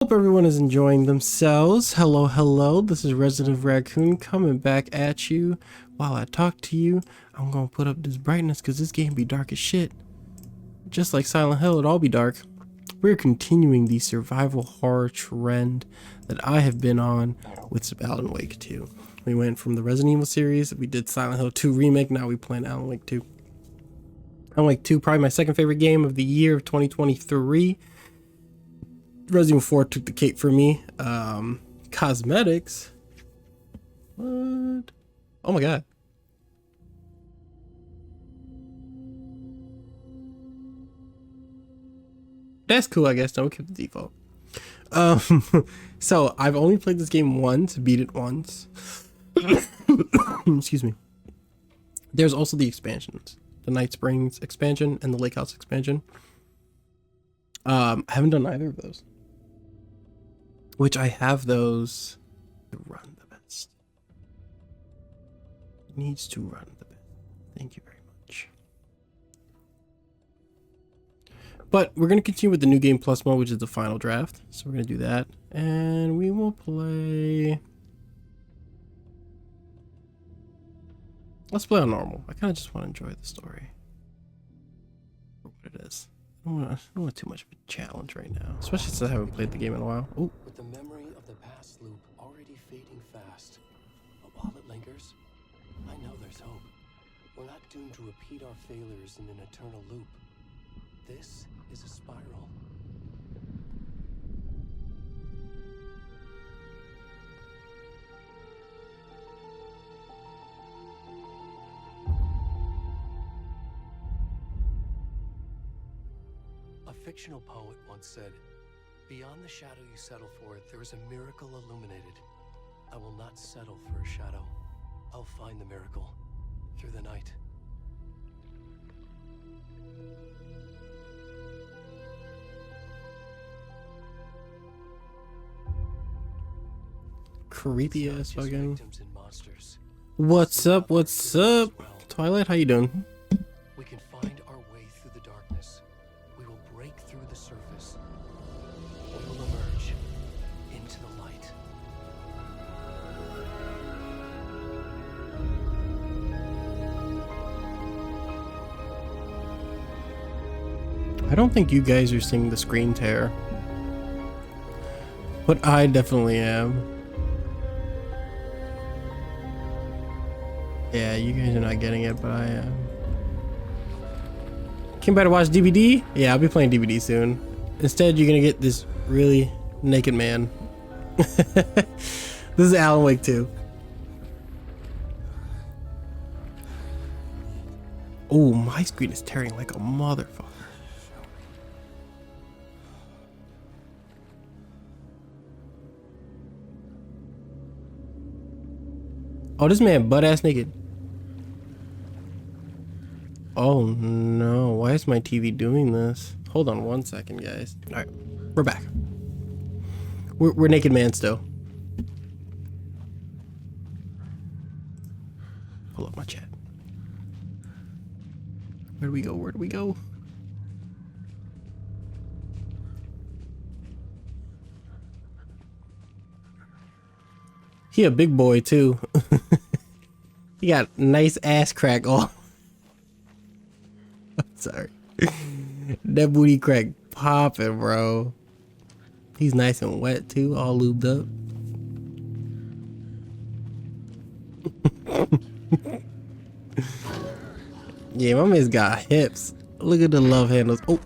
Hope everyone is enjoying themselves. Hello. This is Resident Raccoon coming back at you. While I talk to you, I'm gonna put up this brightness because this game be dark as shit. Just like Silent Hill, it'll all be dark. We're continuing the survival horror trend that I have been on with Alan Wake 2. We went from the Resident Evil series, we did Silent Hill 2 remake, now we playing Alan Wake 2. Alan Wake 2, probably my second favorite game of the year of 2023. Resident Evil 4 took the cake for me. Cosmetics. What? Oh my god. That's cool, I guess. Don't keep the default. So I've only played this game once, beat it once. Excuse me. There's also the expansions. The Night Springs expansion and the Lake House expansion. I haven't done either of those. Which I have those to run the best. It needs to run the best. Thank you very much. But we're going to continue with the New Game Plus mode, which is the final draft. So we're going to do that. And we will play... Let's play on normal. I kind of just want to enjoy the story. For what it is. I don't want too much of a challenge right now. Especially since I haven't played the game in a while. Ooh. With the memory of the past loop already fading fast, but while it lingers, I know there's hope. We're not doomed to repeat our failures in an eternal loop. This is a spiral. A fictional poet once said, "Beyond the shadow you settle for, there is a miracle illuminated. I will not settle for a shadow. I'll find the miracle through the night." Creepy ass fucking. Victims and monsters. What's up? What's up? Twilight, how you doing? We can find our way through the darkness. We will break through the surface. We will emerge into the light. I don't think you guys are seeing the screen tear. But I definitely am. Yeah, you guys are not getting it, but I am. Came by to watch DVD? Yeah, I'll be playing DVD soon. Instead, you're gonna get this really naked man. This is Alan Wake 2. Oh, my screen is tearing like a motherfucker. Oh, this man butt ass naked. Oh no, why is my TV doing this? Hold on one second, guys. Alright, we're back. We're naked man still. Pull up my chat. Where do we go? Where do we go? He a big boy too. He got nice ass crack all. Sorry. That booty crack popping, bro. He's nice and wet too, all lubed up. Yeah, my man's got hips. Look at the love handles. Oh.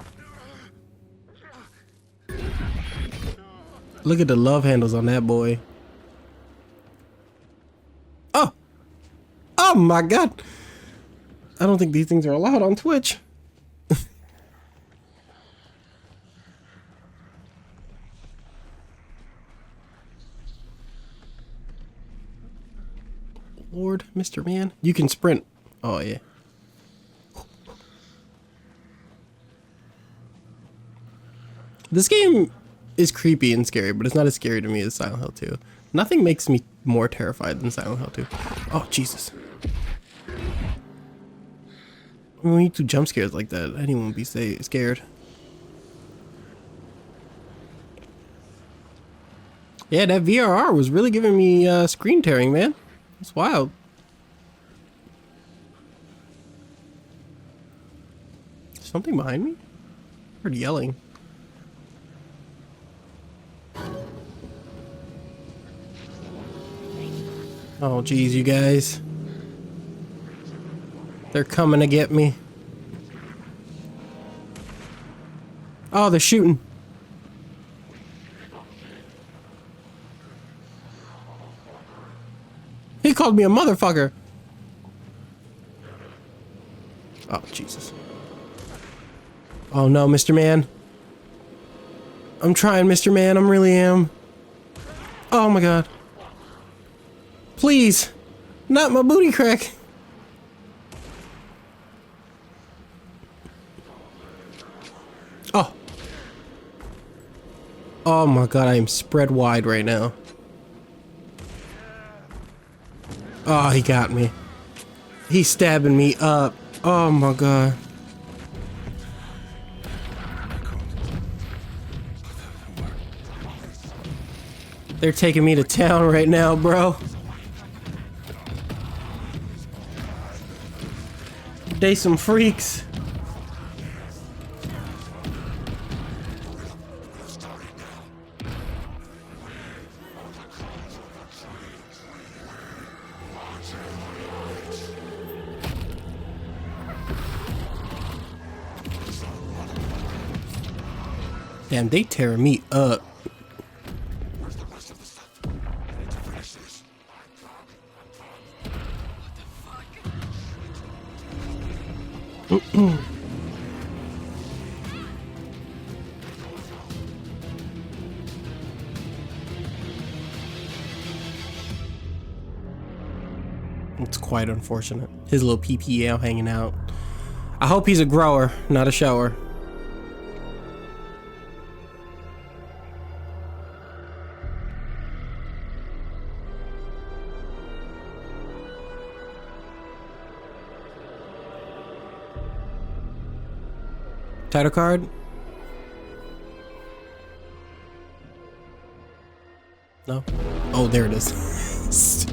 Look at the love handles on that boy. Oh. Oh my god. I don't think these things are allowed on Twitch. Lord, Mr. Man. You can sprint. Oh, yeah. This game is creepy and scary, but it's not as scary to me as Silent Hill 2. Nothing makes me more terrified than Silent Hill 2. Oh, Jesus. When you do jump scares like that, anyone would be scared. Yeah, that VRR was really giving me screen tearing, man. It's wild. Something behind me? I heard yelling. Oh, geez, you guys. They're coming to get me. Oh, they're shooting. He called me a motherfucker. Oh, Jesus. Oh, no, Mr. Man. I'm trying, Mr. Man. I really am. Oh, my God. Please. Not my booty crack. Oh. Oh, my God. I am spread wide right now. Oh, he got me. He's stabbing me up. Oh my God. They're taking me to town right now, bro. They some freaks. Damn, they tearing me up. It's quite unfortunate. His little PPL hanging out. I hope he's a grower, not a shower. Title card? No? Oh, there it is.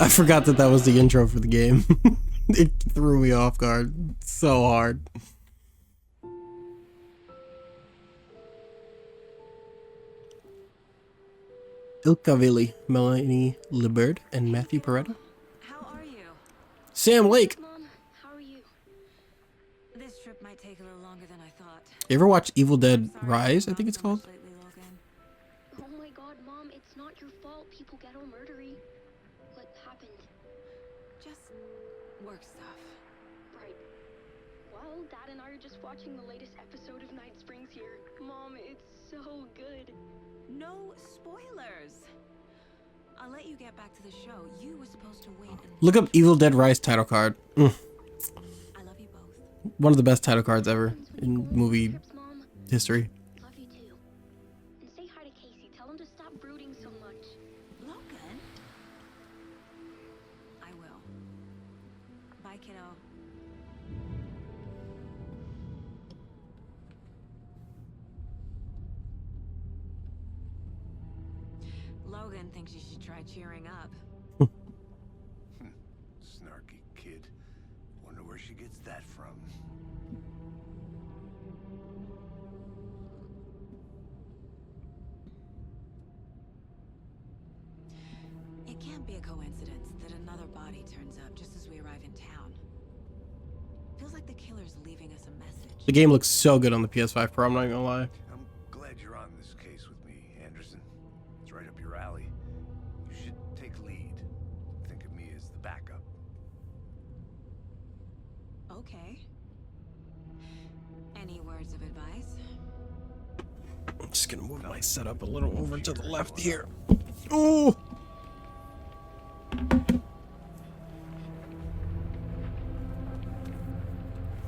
I forgot that that was the intro for the game. It threw me off guard so hard. Ilka Villi, Melanie Liberd, and Matthew Peretta. Sam Lake. Mom, how are you? This trip might take a little longer than I thought. You ever watch Evil Dead Rise, I think it's called? Oh my God, Mom, it's not your fault. People get all murdery. What happened? Just work stuff. Right. Well, Dad and I are just watching the latest episode of Night Springs here. Mom, it's so good. No spoilers. I'll let you get back to the show. You were supposed to wait and Look up Evil Dead Rise title card. I love you both. One of the best title cards ever in movie Mom, history. love you too. And say hi to Casey. Tell him to stop brooding so much. Logan? I will. Bye, kiddo. Logan thinks you should try cheering up. Snarky kid. Wonder where she gets that from. It can't be a coincidence that another body turns up just as we arrive in town. Feels like the killer's leaving us a message. The game looks so good on the PS5 Pro, I'm not gonna lie. I'm glad you're on this case with me, Anderson. It's right up your alley. You should take lead. Think of me as the backup. Okay. Any words of advice? I'm just gonna move my setup a little over to the left here. Ooh!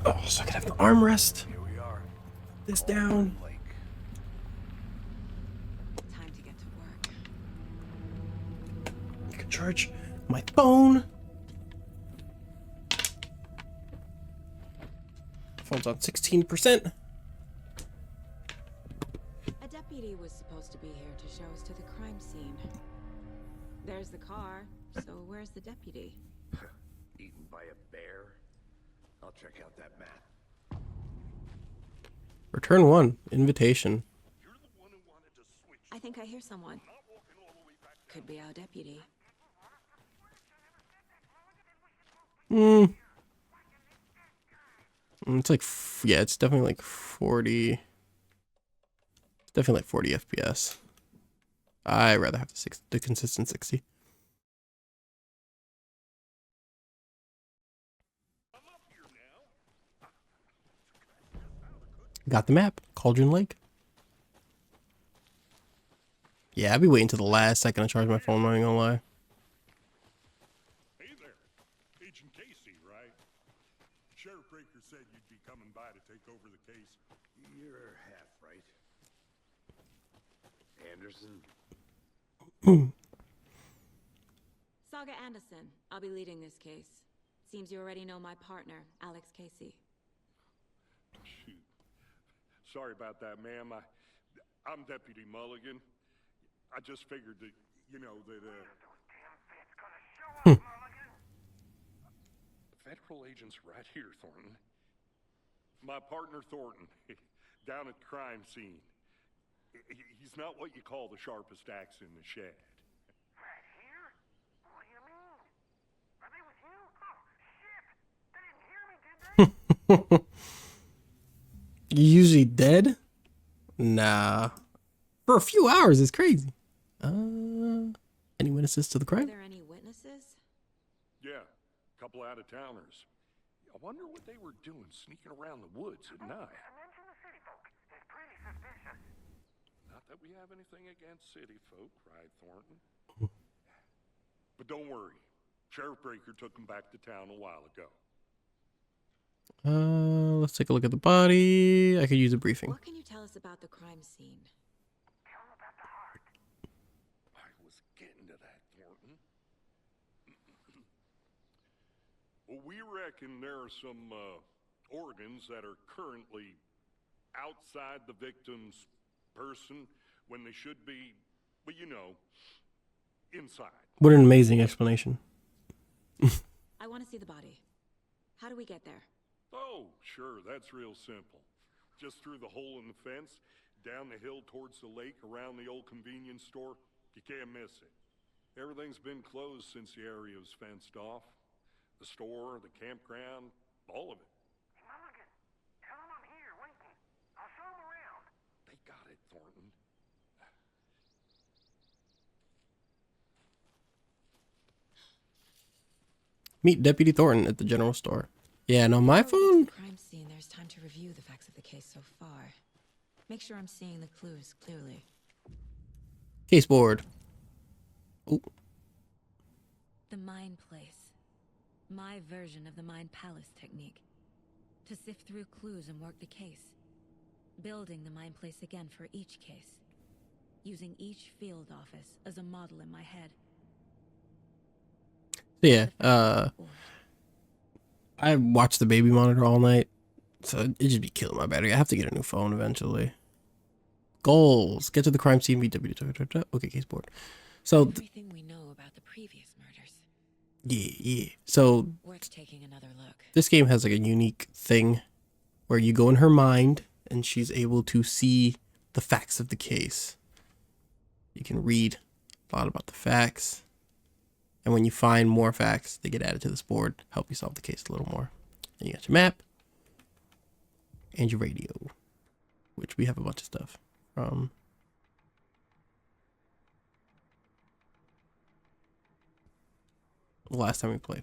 Oh, so I can have the armrest. Here we are. This down. Lake. Time to get to work. I can charge my phone. Phone's on 16%. There's the car. So where's the deputy? Eaten by a bear? I'll check out that map. Return 1. Invitation. I think I hear someone. Could be our deputy. It's like, yeah, it's definitely like 40. It's definitely like 40 FPS. I'd rather have the consistent 60. Got the map. Cauldron Lake. Yeah, I'd be waiting till the last second to charge my phone, I'm not even gonna lie. Hey there, Agent Casey, right? Sheriff Breaker said you'd be coming by to take over the case. You're half right. Anderson? Saga Anderson. I'll be leading this case. Seems you already know my partner, Alex Casey. Shoot. Sorry about that, ma'am. I'm Deputy Mulligan. I just figured that, you know, that, Federal agent's right here, Thornton. My partner, Thornton, down at the crime scene. He's not what you call the sharpest axe in the shed. Right here? What do you mean? Are they with you? Oh, shit! They didn't hear me, did they? You usually dead? Nah. For a few hours, it's crazy. Any witnesses to the Are crime? there any witnesses? Yeah, a couple out-of-towners. I wonder what they were doing sneaking around the woods at night. I mentioned the city folk. It's pretty suspicious. Not that we have anything against city folk, right, Thornton? But don't worry. Sheriff Breaker took them back to town a while ago. Let's take a look at the body. I could use a briefing. What can you tell us about the crime scene? Tell them about the heart. I was getting to that, Thornton. Well, we reckon there are some organs that are currently outside the victim's person when they should be, well, you know, inside. What an amazing explanation. I want to see the body. How do we get there? Oh, sure, that's real simple. Just through the hole in the fence, down the hill towards the lake, around the old convenience store. You can't miss it. Everything's been closed since the area was fenced off. The store, the campground, all of it. Hey, Mulligan, tell them I'm here, waiting. I'll show them around. They got it, Thornton. Meet Deputy Thornton at the general store. Yeah, no, my Before we get to phone. the crime scene, there's time to review the facts of the case so far. Make sure I'm seeing the clues clearly. Case board. Oh, The Mind Place. My version of the Mind Palace technique. To sift through clues and work the case. Building the Mind Place again for each case. Using each field office as a model in my head. yeah. Or I watched the baby monitor all night, so it just be killing my battery. I have to get a new phone eventually. Goals: get to the crime scene. Okay, case board. So everything we know about the previous murders. yeah. So Worth taking another look. this game has like a unique thing where you go in her mind and she's able to see the facts of the case. You can read a lot about the facts. And when you find more facts, they get added to this board, help you solve the case a little more. And you got your map and your radio, which we have a bunch of stuff from. The last time we played.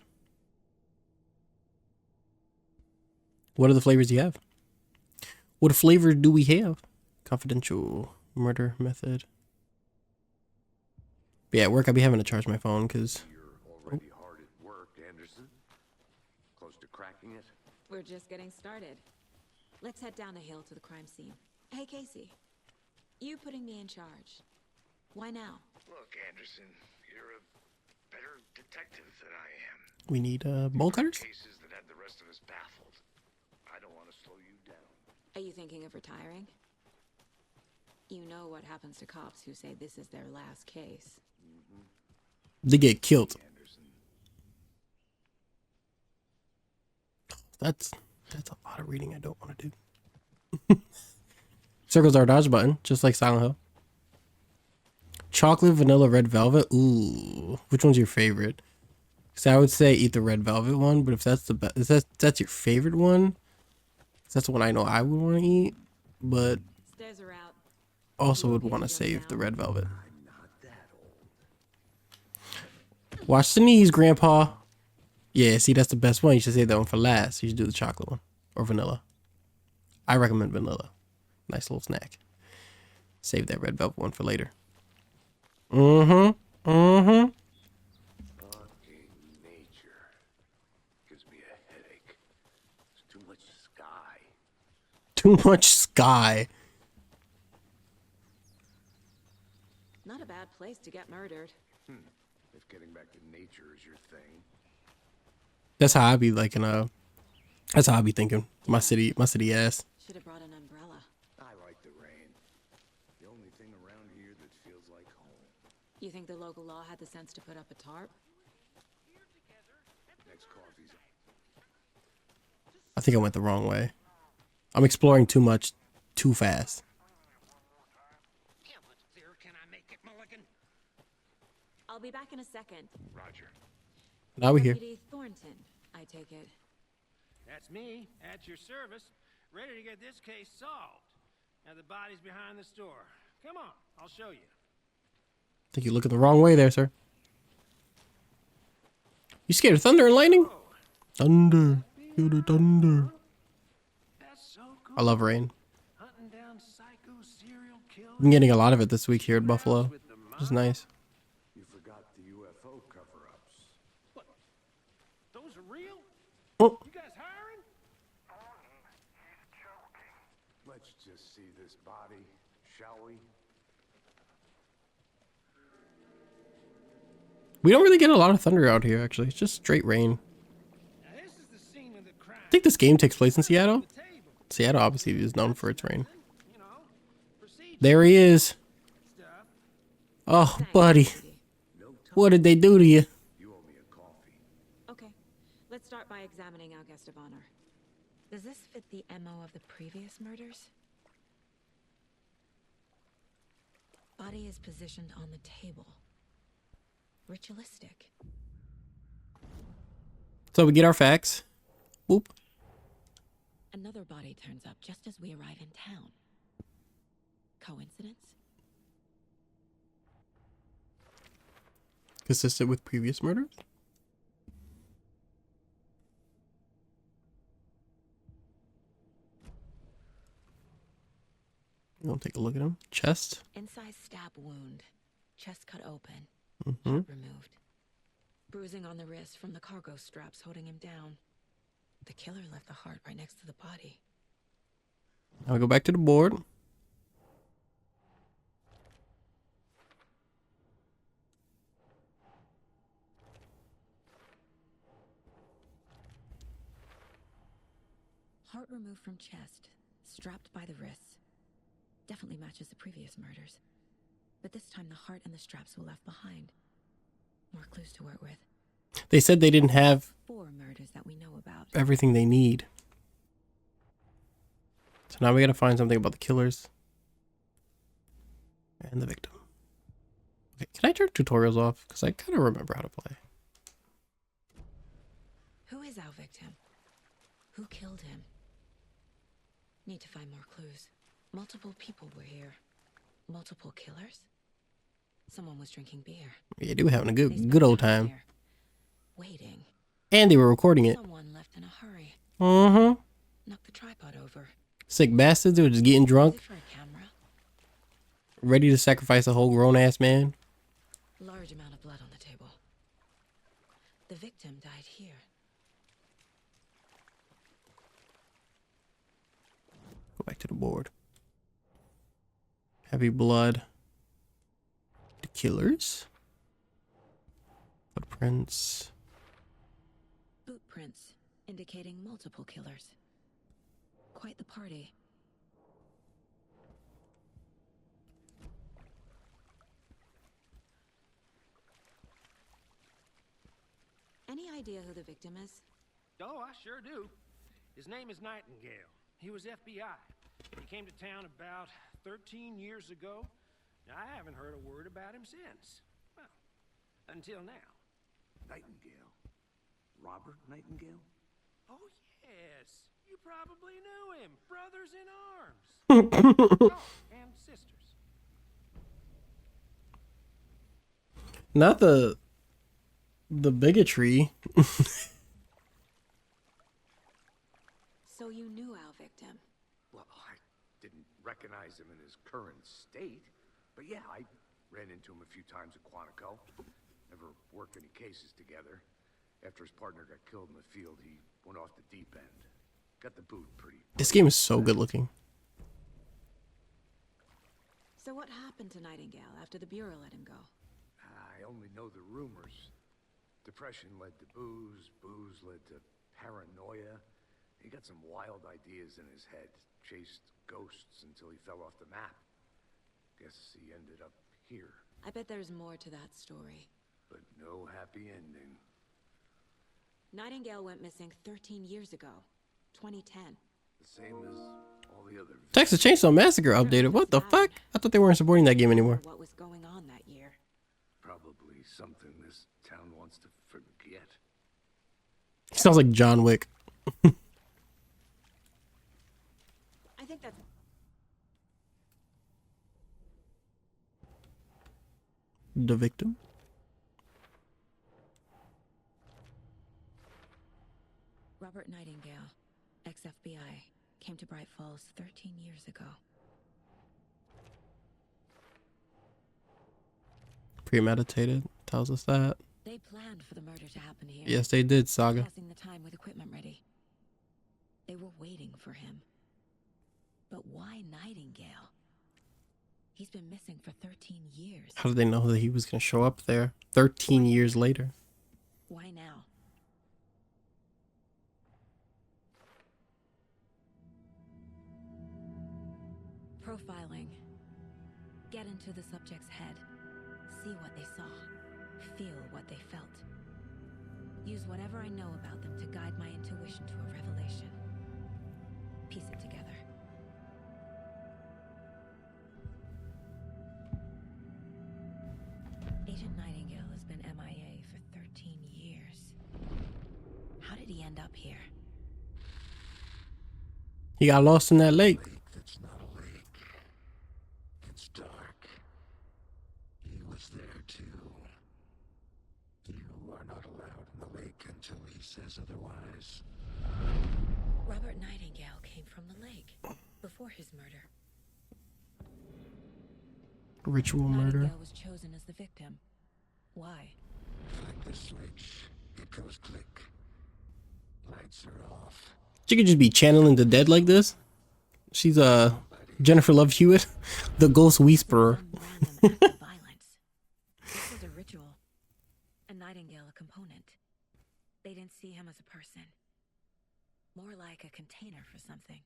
What are the flavors you have? What flavors do we have? Confidential, murder method. But yeah, at work I'll be having to charge my phone because You're already hard at work, Anderson. Close to cracking it? We're just getting started. Let's head down the hill to the crime scene. Hey, Casey. You putting me in charge. Why now? Look, Anderson, you're a better detective than I am. we need bowl cutters. Cases that had the rest of us baffled. I don't want to slow you down. Are you thinking of retiring? You know what happens to cops who say this is their last case. They get killed. That's a lot of reading I don't want to do. Circles our dodge button, just like Silent Hill. Chocolate, vanilla, red velvet. Ooh, which one's your favorite? So I would say eat the red velvet one, but if that's the best, if that's your favorite one, that's the one I know I would want to eat, but Stairs are out. also would want to save the red velvet. Watch the knees, Grandpa. Yeah, see, that's the best one. You should save that one for last. You should do the chocolate one or vanilla. I recommend vanilla. Nice little snack. Save that red velvet one for later. Fucking nature gives me a headache. There's too much sky. Too much sky. Not a bad place to get murdered. If getting back to nature is your thing. That's how I be liking that's how I be thinking. My city ass. Should have brought an umbrella. I like the rain. The only thing around here that feels like home. You think the local law had the sense to put up a tarp? Next coffee's I think I went the wrong way. I'm exploring too much, too fast. I'll be back in a second. Roger. Now we're here. Deputy Thornton, I take it. That's me, at your service, ready to get this case solved. Now the body's behind the store. Come on, I'll show you. I think you're looking the wrong way there, sir. You scared of thunder and lightning? Thunder. Feel the thunder. That's so cool. I love rain. Hunting down psycho serial killers. I'm getting a lot of it this week here at Buffalo, which is nice. You forgot the UFO cover-ups. What? Those are real? Oh, You guys hiring? Let's just see this body, shall we? we don't really get a lot of thunder out here, actually. It's just straight rain. Now this is the scene of the crime. I think this game takes place in Seattle. The table, Seattle obviously is known for its rain. you know, procedure There he is. stuff. Oh, buddy. Deputy. What did they do to you? You owe me a coffee. Okay, let's start by examining our guest of honor. Does this fit the MO of the previous murders? Body is positioned on the table. Ritualistic. So we get our facts. Boop. Another body turns up just as we arrive in town. Coincidence? Consistent with previous murders? We'll take a look at him. Chest. Inside stab wound. Chest cut open. Mm-hmm. Heart removed. Bruising on the wrist from the cargo straps holding him down. The killer left the heart right next to the body. Now we go back to the board. Heart removed from chest, strapped by the wrists. Definitely matches the previous murders. But this time the heart and the straps were left behind. More clues to work with. They said they didn't have 4 murders that we know about. everything they need. So now we gotta find something about the killers and the victim. Okay, can I turn tutorials off? Because I kind of remember how to play. Who is our victim? Who killed him? Need to find more clues. Multiple people were here. Multiple killers? Someone was drinking beer. Yeah, they were having a They good spent old time time. here, waiting. And they were recording it. Someone left in a hurry. Mm-hmm. Knocked the tripod over. Sick bastards, they were just getting Is drunk, it for a camera? ready to sacrifice a whole grown-ass man. Large amount of blood on the table. The victim died here. Go back to the board. Heavy blood. The killers. Footprints. Boot prints indicating multiple killers. Quite the party. Any idea who the victim is? Oh, I sure do. His name is Nightingale. He was FBI. He came to town about 13 years ago. I haven't heard a word about him since. Well, until now. Nightingale? Robert Nightingale? Oh, yes. You probably knew him. Brothers in arms. Oh, and sisters. Not the bigotry. So you knew our victim. Well, I didn't recognize him in his current state. But yeah, I ran into him a few times at Quantico. Never worked any cases together. After his partner got killed in the field, he went off the deep end. Got the boot pretty. This game is so good looking. So what happened to Nightingale after the Bureau let him go? I only know the rumors. Depression led to booze, booze led to paranoia. He got some wild ideas in his head, chased ghosts until he fell off the map. Guess he ended up here, I bet there's more to that story. but no happy ending. Nightingale went missing 13 years ago, 2010. The same as all the other. Texas Chainsaw Massacre updated. What the fuck? I thought they weren't supporting that game anymore. What was going on that year? Probably something this town wants to forget. Sounds like John Wick. I think that's... The victim. Robert Nightingale, ex-FBI, came to Bright Falls 13 years ago. Premeditated. Tells us that. They planned for the murder to happen here. Yes, they did, Saga. Passing the time with equipment ready. They were waiting for him. But why Nightingale? He's been missing for 13 years. How did they know that he was going to show up there 13 years later? Why now? Profiling. Get into the subject's head. See what they saw. Feel what they felt. Use whatever I know about them to guide my intuition to a revelation. Piece it together. Agent Nightingale has been MIA for 13 years. How did he end up here? He got lost in that lake. It's not a lake. It's dark. He was there too. You are not allowed in the lake until he says otherwise. Robert Nightingale came from the lake before his murder. Ritual murder. Nightingale was chosen as the victim. Why? Flick the switch. It goes click. Lights are off. She could just be channeling the dead like this. She's Jennifer Love Hewitt, the ghost whisperer. Some random act of violence. This was a ritual. A Nightingale a component. They didn't see him as a person. More like a container for something.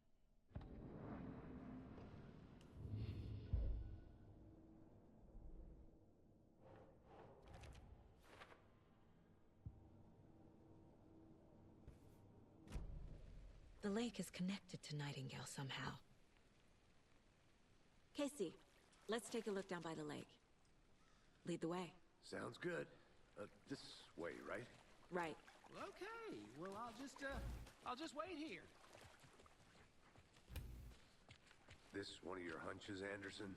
The lake is connected to Nightingale somehow. Casey, let's take a look down by the lake. Lead the way. Sounds good. This way, right? Right. Okay, well, I'll just wait here. This one of your hunches, Anderson?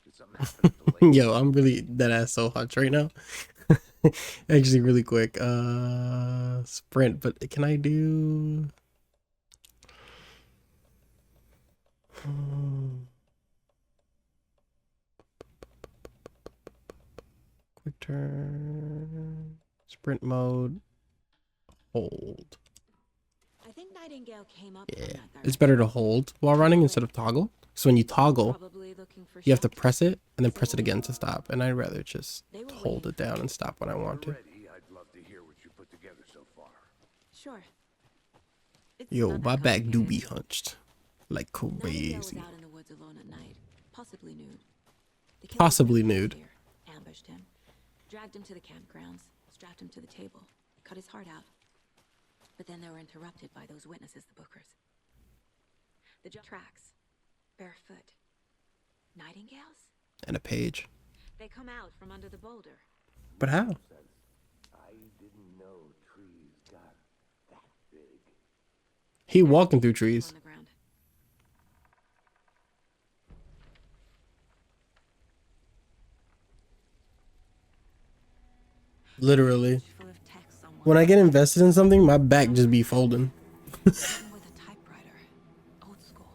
Did something happen at the lake? Yo, I'm really deadass so hunch right now. Actually, really quick. Sprint, but can I do? Quick turn. Sprint mode. Hold. I think Nightingale came up Yeah, from that it's better to hold while running instead of toggle. So when you toggle, Probably looking for you have to shelter. press it and then press it again to stop. And I'd rather just They were hold it down and stop when I want to. Ready? I'd love to hear what you put together so far. Sure. It's Yo, not my that back do be complicated. hunched like Nightingale was crazy. out in the woods alone at night, possibly nude. The killers Possibly went nude. here, ambushed him, dragged him to the campgrounds, strapped him to the table. cut his heart out. But then they were interrupted by those witnesses, the Bookers. The tracks, barefoot. Nightingales? And a page. They come out from under the boulder. But how? I didn't know trees got that big. He walking through trees. On the ground. Literally. Full of text somewhere. When I get invested in something, my back just be folding. With a typewriter. Old school.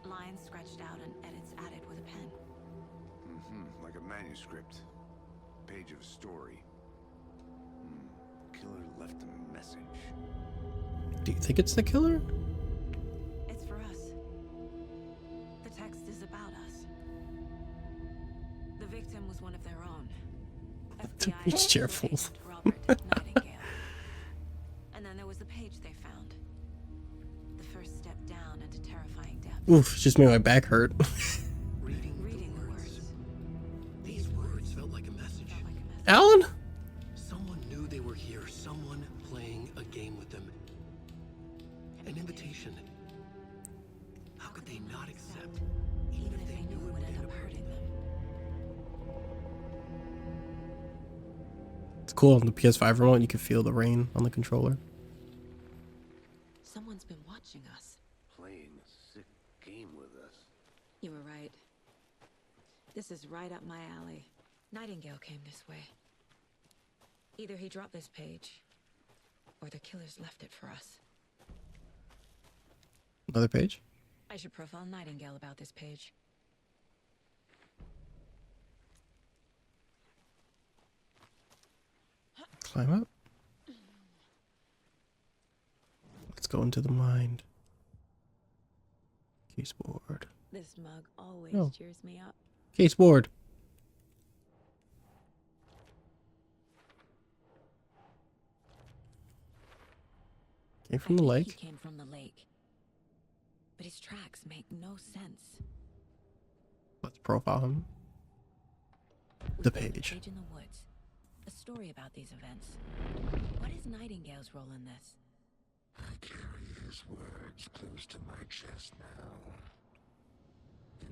Lines scratched out and edits added with a pen. Like a manuscript. Page of a story. Killer left a message. Do you think it's the killer? It's for us. The text is about us. The victim was one of their own. FBI Be cheerful. agent Robert Nightingale. And then there was the page they found. The first step down into terrifying depth. Oof, just made my back hurt. Reading Reading the words. these words felt like a message. Felt like a message. Alan? Someone knew they were here. Someone playing a game with them. An invitation. How could they not accept? Even if they knew it would end up hurting them. It's cool on the PS5 remote. You can feel the rain on the controller. Someone's been watching us. Playing a sick game with us. You were right. This is right up my alley. Nightingale came this way. Either he dropped this page, or the killers left it for us. Another page? I should profile Nightingale about this page. Climb up. Let's go into the mind. Caseboard. This mug always Oh. cheers me up. Caseboard. Came from the I think lake. He came from the lake. But his tracks make no sense. Let's profile him. We The found page. A page in the woods. A story about these events. What is Nightingale's role in this? I carry his words close to my chest now.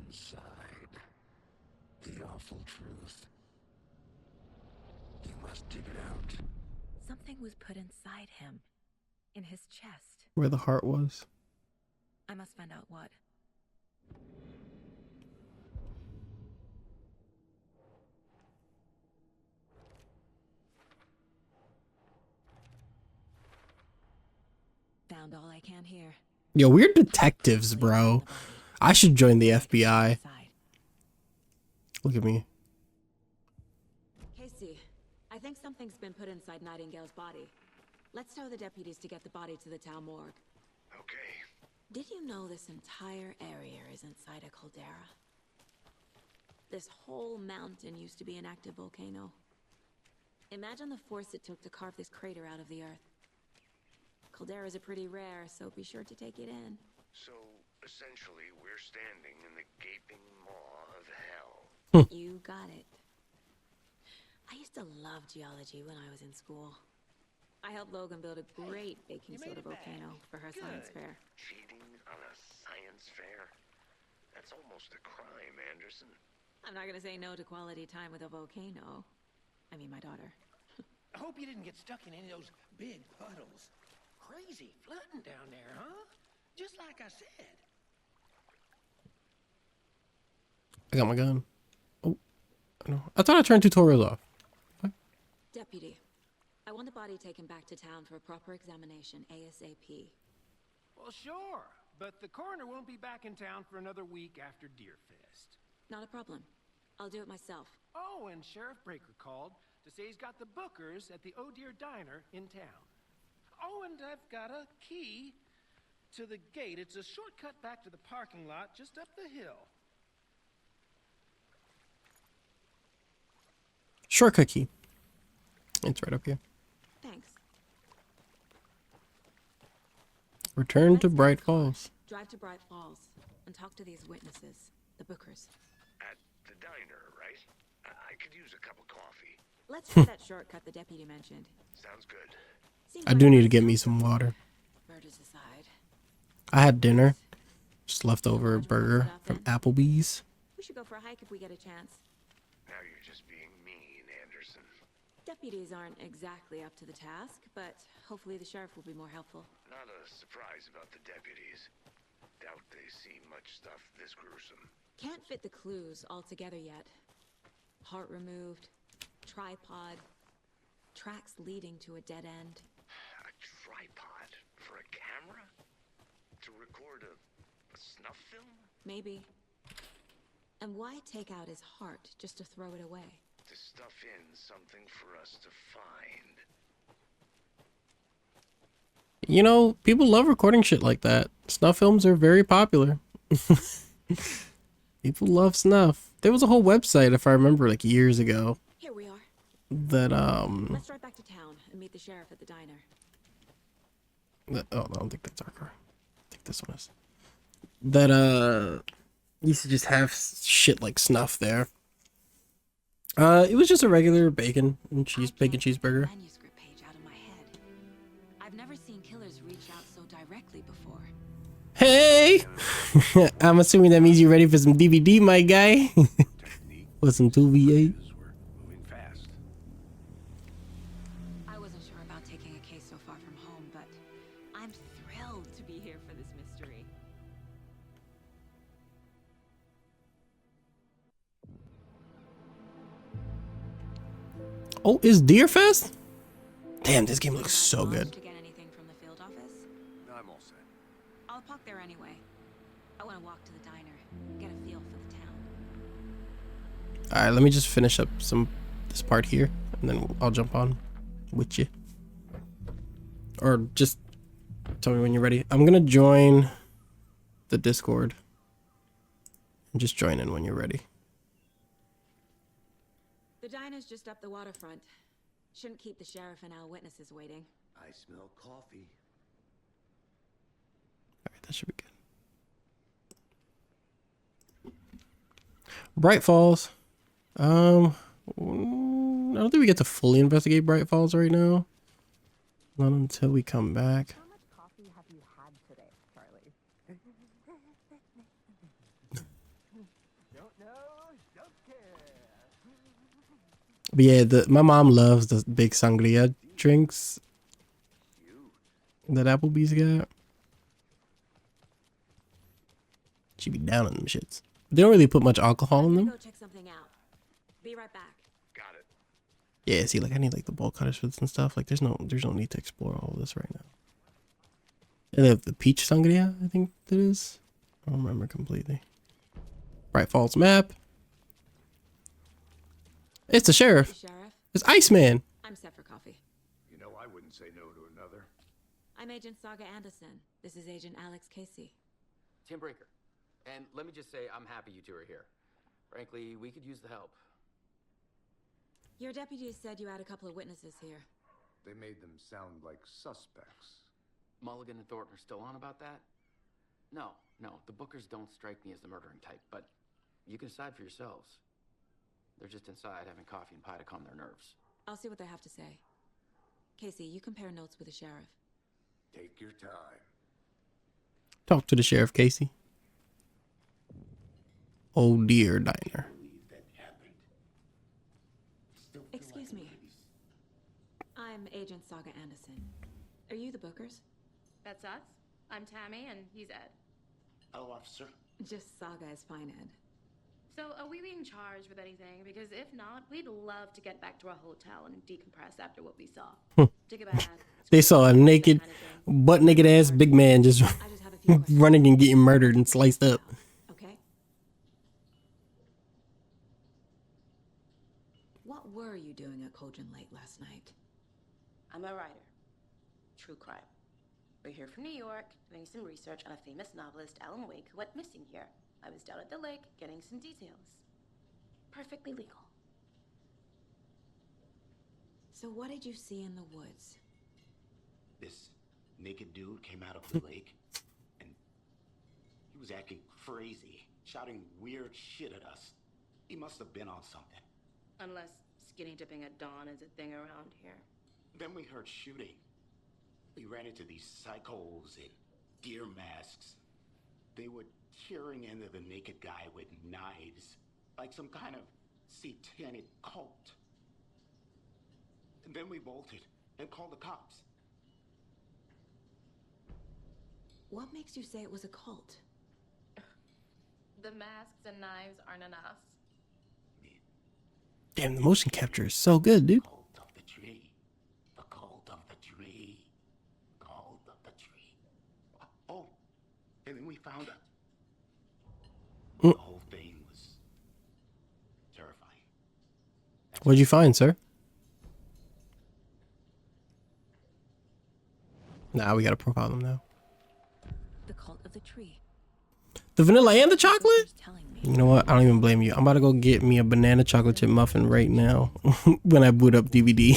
Inside, the awful truth. You must dig it out. Something was put inside him. In his chest. Where the heart was. I must find out what. Found all I can here. Yo, we're detectives, bro. I should join the FBI. Inside. Look at me. Casey, I think something's been put inside Nightingale's body. Let's tell the deputies to get the body to the town morgue. Okay. Did you know this entire area is inside a caldera? This whole mountain used to be an active volcano. Imagine the force it took to carve this crater out of the earth. Calderas are pretty rare, so be sure to take it in. So, essentially, we're standing in the gaping maw of hell. You got it. I used to love geology when I was in school. I helped Logan build a great baking you made soda it back. volcano for her science Good. fair. Cheating on a science fair? That's almost a crime, Anderson. I'm not gonna say no to quality time with a volcano. I mean, my daughter. I hope you didn't get stuck in any of those big puddles. Crazy flooding down there, huh? Just like I said. I got my gun. Oh, no. I thought I turned tutorials off. Deputy, I want the body taken back to town for a proper examination ASAP. Well, sure. But the coroner won't be back in town for another week after Deerfest. Not a problem. I'll do it myself. Oh, and Sheriff Breaker called to say he's got the Bookers at the Oh Dear Diner in town. Oh, and I've got a key to the gate. It's a shortcut back to the parking lot just up the hill. Shortcut key. It's right up here. Thanks. Return to Let's Bright get a car, Falls. Drive to Bright Falls and talk to these witnesses, the Bookers. At the diner, right? I could use a cup of coffee. Let's try that shortcut the deputy mentioned. Sounds good. Seems I like do need we're to get on me some some water. Murders aside. I had dinner. Just leftover burger from Applebee's. We should go for a hike if we get a chance. Now you're just being mean, Anderson. Deputies aren't exactly up to the task, but hopefully the sheriff will be more helpful. Not a surprise about the deputies. Doubt they see much stuff this gruesome. Can't fit the clues all together yet. Heart removed, tripod, tracks leading to a dead end. A tripod for a camera? To record a snuff film? Maybe. And why take out his heart just to throw it away? To stuff in something for us to find. You know, people love recording shit like that. Snuff films are very popular. People love snuff. There was a whole website, if I remember, like years ago, Here we are. that Let's drive back to town and meet the sheriff at the diner. oh, I don't think that's our car. I think this one is. That used to just have shit like snuff there. It was just a regular bacon cheeseburger. Manuscript page out of my head. I've never seen killers reach out so directly before. Hey! I'm assuming that means you're ready for some DVD, my guy. Technique. Or some 2V8. We're moving fast. I wasn't sure about taking a case so far from home, but I'm thrilled to be here for this mystery. Oh, is Deerfest? Damn, this game looks so good. To get anything from the field office? I'm all set. I'll park there anyway. I want to walk to the diner, get a feel for the town. Alright, let me just finish up this part here, and then I'll jump on with you. Or just tell me when you're ready. I'm gonna join the Discord. And just join in when you're ready. The diner's just up the waterfront. Shouldn't keep the sheriff and our witnesses waiting. I smell coffee. Alright, that should be good. Bright Falls. I don't think we get to fully investigate Bright Falls right now. Not until we come back. How much coffee have you had today, Charlie? Don't know, don't care. But yeah, my mom loves the big sangria drinks that Applebee's got. She be down in them shits. They don't really put much alcohol in them. Go check something out. Be right back. Got it. Yeah, see, like I need like the bowl cutters for this and stuff. Like there's no need to explore all of this right now. And they have the peach sangria, I think that is. I don't remember completely. Bright Falls map. It's the The sheriff. sheriff? It's Iceman. I'm set for coffee. You know, I wouldn't say no to another. I'm Agent Saga Anderson. This is Agent Alex Casey. Tim Brinker. And let me just say, I'm happy you two are here. Frankly, we could use the help. Your deputies said you had a couple of witnesses here. They made them sound like suspects. Mulligan and Thornton are still on about that? No, the Bookers don't strike me as the murdering type, but you can decide for yourselves. They're just inside having coffee and pie to calm their nerves. I'll see what they have to say. Casey, you compare notes with the sheriff. Take your time. Talk to the sheriff, Casey. Oh dear, diner. Excuse me. I'm Agent Saga Anderson. Are you the Bookers? That's us. I'm Tammy, and he's Ed. Hello, officer. Just Saga is fine, Ed. So, are we being charged with anything? Because if not, we'd love to get back to our hotel and decompress after what we saw. Take a bath. They saw a naked, butt naked ass big man just I just have a few questions. running and getting murdered and sliced up. Okay? What were you doing at Cogent Lake last night? I'm a writer. True crime. We're here from New York, doing some research on a famous novelist, Alan Wake, who went missing here. I was down at the lake, getting some details. Perfectly legal. So what did you see in the woods? This naked dude came out of the lake, and he was acting crazy, shouting weird shit at us. He must have been on something. Unless Skinny dipping at dawn is a thing around here. Then we heard shooting. We ran into these psychos in deer masks. They were tearing into the naked guy with knives, like some kind of satanic cult. And then we bolted and called the cops. What makes you say it was a cult? The masks and knives aren't enough. Damn, the motion capture is so good, dude. Cult of the tree. The cult of the tree. Cult of the tree. Oh, and then we found out. The whole thing was terrifying. What'd you find, sir? Nah, we gotta profile them now. The cult of the tree. The vanilla and the chocolate? You know what? I don't even blame you. I'm about to go get me a banana chocolate chip muffin right now when I boot up DVD.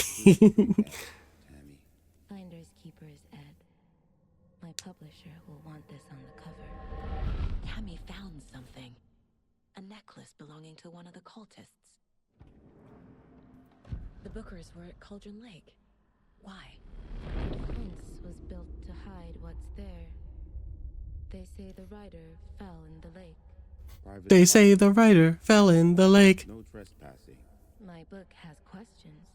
Finders keepers, Ed. My publisher will want this on the cover. Tammy found something. A necklace belonging to one of the cultists. The Bookers were at Cauldron Lake. Why? The fence was built to hide what's there. They say the rider fell in the lake. They say the writer fell in the lake. No trespassing. My book has questions.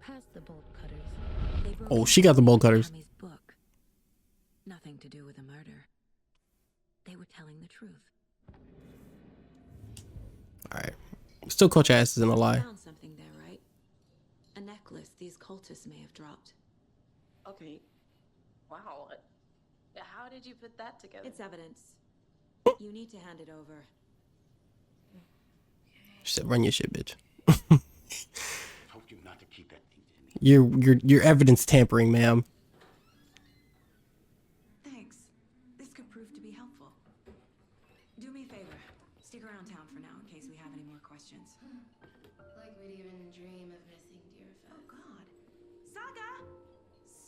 Past the bolt cutters. Oh, she got the bolt cutters. Tammy's book. Nothing to do with the murder. They were telling the truth. Alright. Still Coach Ass isn't a lie. Found something there, right? A necklace these cultists may have dropped. Okay. Wow. How did you put that together? It's evidence. You need to hand it over. She said, run your shit, bitch. Told you not to keep that thing to me. You're evidence tampering, ma'am. Thanks. This could prove to be helpful. Do me a favor. Stick around town for now in case we have any more questions. Like we'd even dream of missing Deerfest. Oh God. Saga!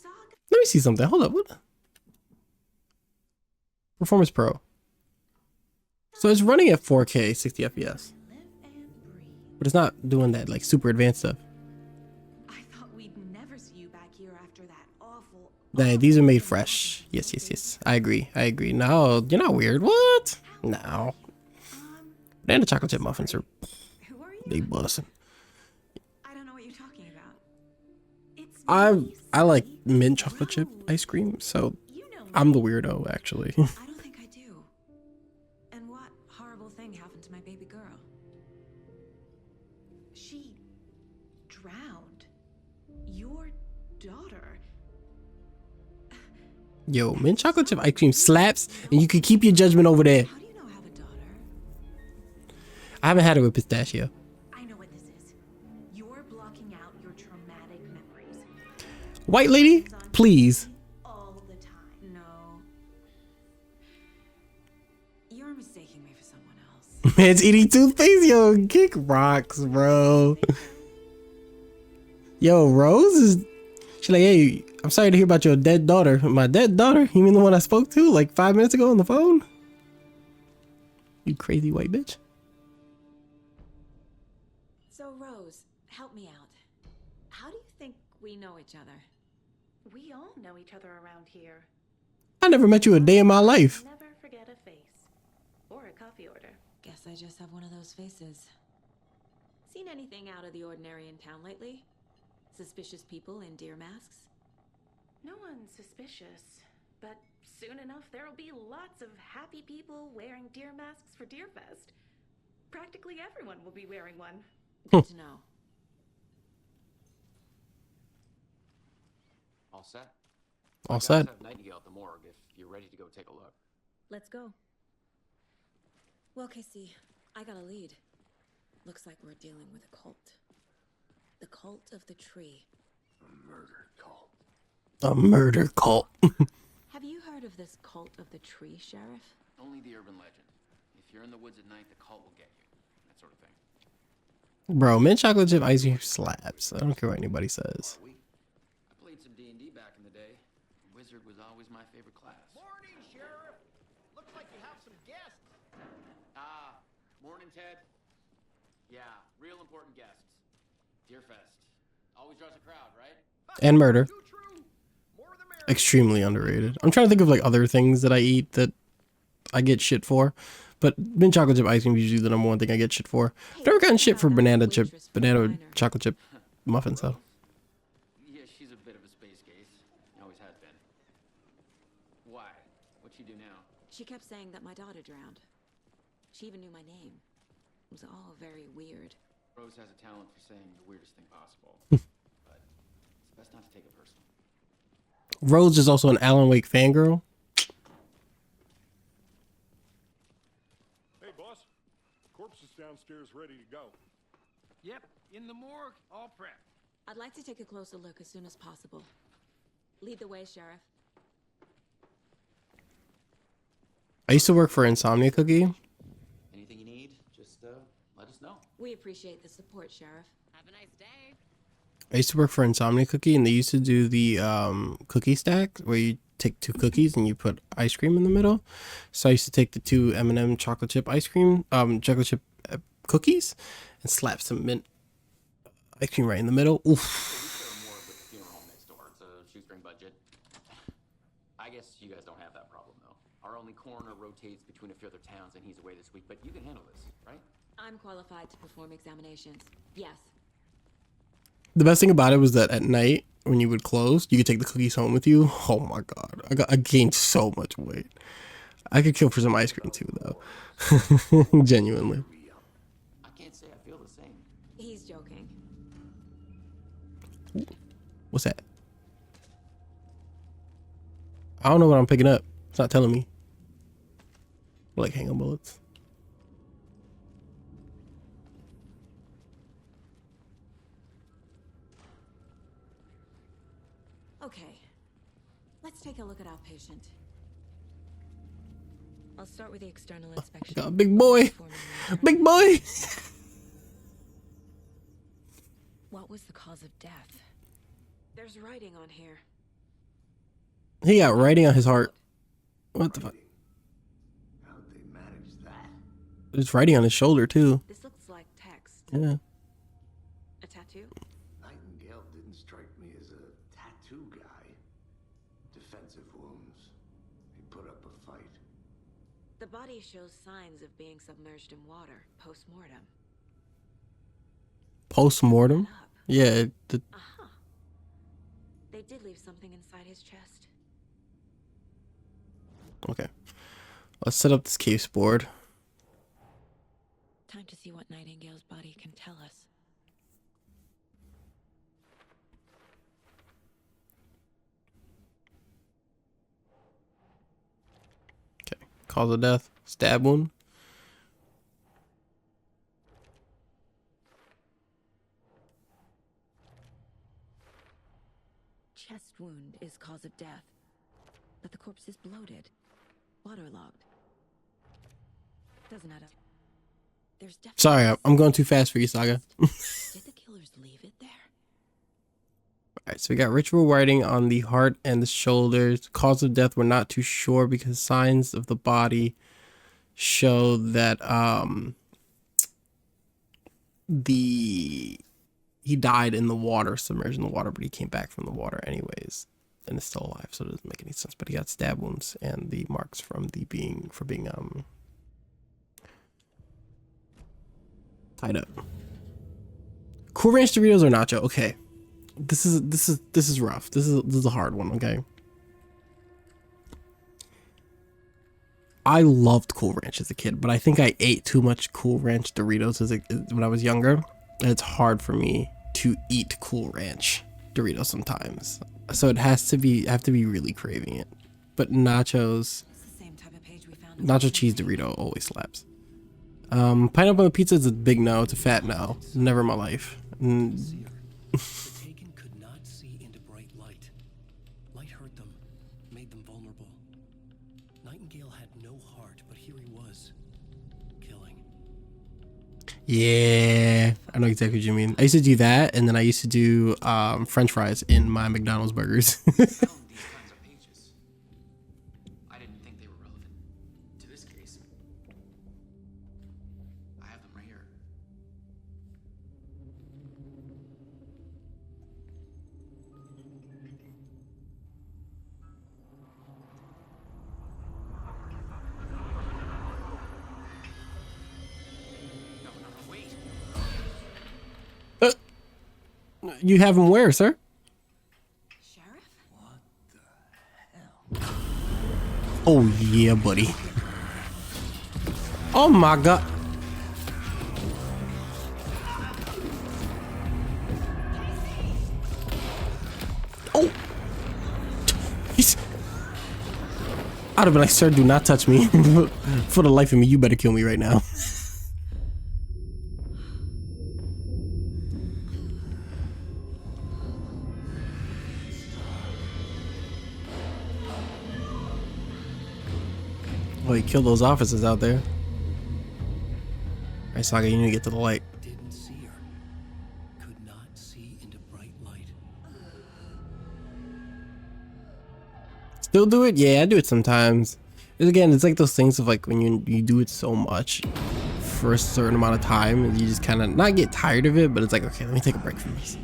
Saga! Let me see something. Hold up. What? Performance Pro. So it's running at 4K, 60 FPS. But it's not doing that like super advanced stuff. I thought we'd never see you back here after that awful. Nah, these are made fresh. Yes. I agree. No, you're not weird. What? No. Banana chocolate chip muffins are they bussin'. I don't know what you're talking about. It's I like mint chocolate chip ice cream, so I'm the weirdo actually. I don't think I do. And what horrible thing happened to my baby girl? She drowned. Your daughter. Yo, mint chocolate chip ice cream slaps, and you can keep your judgment over there. How do you know I have a daughter? I haven't had it with pistachio. I know what this is. You're blocking out your traumatic memories. White lady, please. All the time. No. You're mistaking me for someone else. Man's eating toothpaste. Yo, kick rocks, bro. Yo, Rose is. She's like, hey, I'm sorry to hear about your dead daughter. My dead daughter? You mean the one I spoke to like 5 minutes ago on the phone? You crazy white bitch. So, Rose, help me out. How do you think we know each other? We all know each other around here. I never met you a day in my life. Never forget a face. Or a coffee order. Guess I just have one of those faces. Seen anything out of the ordinary in town lately? Suspicious people in deer masks? No one's suspicious. But soon enough, there'll be lots of happy people wearing deer masks for Deerfest. Practically everyone will be wearing one. Good to know. All set? All set. Have Nightingale at the morgue if you're ready to go take a look. Let's go. Well, Casey, I got a lead. Looks like we're dealing with a cult. The cult of the tree. A murder cult. A murder cult. Have you heard of this cult of the tree, Sheriff? Only the urban legend. If you're in the woods at night, the cult will get you. That sort of thing. Bro, mint chocolate chip ice cream slaps. I don't care what anybody says. I played some D&D back in the day. Wizard was always my favorite class. Morning, Sheriff. Looks like you have some guests. Ah, morning, Ted. Yeah, real important guests. Deerfest. Always draws a crowd, right? And murder. Extremely underrated. I'm trying to think of like other things that I eat that I get shit for. But mint chocolate chip ice cream is usually the number one thing I get shit for. I've never gotten shit for banana chocolate chip muffins though. Yeah, she's a bit of a space case. Always has been. Why? What'd she do now? She kept saying that my daughter drowned. She even knew my name. It was all very weird. Rose has a talent for saying the weirdest thing possible. But it's best not to take it personal. Rose is also an Alan Wake fangirl. Hey, boss. Corpse is downstairs ready to go. Yep, in the morgue, all prepped. I'd like to take a closer look as soon as possible. Lead the way, Sheriff. I used to work for Insomnia Cookie. Anything you need, just let us know. We appreciate the support, Sheriff. Have a nice day. I used to work for Insomnia Cookie, and they used to do the cookie stack where you take 2 cookies and you put ice cream in the middle. So I used to take the 2 M&M chocolate chip ice cream, chocolate chip cookies, and slap some mint ice cream right in the middle. Oof. More with the funeral home next door. It's a shoestring budget. I guess you guys don't have that problem though. Our only coroner rotates between a few other towns, and he's away this week. But you can handle this, right? I'm qualified to perform examinations. Yes. The best thing about it was that at night when you would close, you could take the cookies home with you. Oh my god, I gained so much weight. I could kill for some ice cream too, though. Genuinely. I can't say I feel the same. He's joking. What's that? I don't know what I'm picking up. It's not telling me. Like hang on bullets. Okay. Let's take a look at our patient. I'll start with the external inspection. God, big boy. Big boy. What was the cause of death? There's writing on here. He got writing on his heart. What the fuck? How'd they manage that? There's writing on his shoulder too. This looks like text. Yeah. A tattoo? Nightingale didn't strike me as a tattoo guy. Defensive wounds. He put up a fight. The body shows signs of being submerged in water post-mortem. Post-mortem? Yeah. Uh-huh. They did leave something inside his chest. Okay. Let's set up this case board. Time to see what Nightingale's body can tell us. Okay. Cause of death. Stab wound. Chest wound is cause of death, but the corpse is bloated, waterlogged. Doesn't add up. There's definitely. Sorry, I'm going too fast for you, Saga. Did the killers leave it there? Alright, so we got ritual writing on the heart and the shoulders. Cause of death, we're not too sure because signs of the body show that he died in the water, submerged in the water, but he came back from the water anyways and is still alive, so it doesn't make any sense. But he got stab wounds and the marks from being tied up. Cool Ranch Doritos or nacho? Okay. This is rough. This is a hard one, okay? I loved Cool Ranch as a kid, but I think I ate too much Cool Ranch Doritos when I was younger. And it's hard for me to eat Cool Ranch Doritos sometimes. So it have to be really craving it. But nachos, nacho cheese Dorito always slaps. Pineapple on the pizza is a big no. It's a fat no. Never in my life. Taken could not see into bright light. Light hurt them, made them vulnerable. Nightingale had no heart, but here he was, killing. Yeah, I know exactly what you mean. I used to do that, and then I used to do French fries in my McDonald's burgers. I didn't think they were relevant to this case. I have them right here. you have him where, sir? Oh yeah, buddy. Oh my god. Oh. He's... I'd have been like, sir, do not touch me. For the life of me, you better kill me right now. Oh, he killed those officers out there. Alright, Saga, you need to get to the light. Didn't see her. Could not see into bright light. Still do it? Yeah, I do it sometimes. And again, it's like those things of like when you do it so much for a certain amount of time, and you just kind of not get tired of it, but it's like, okay, let me take a break from this.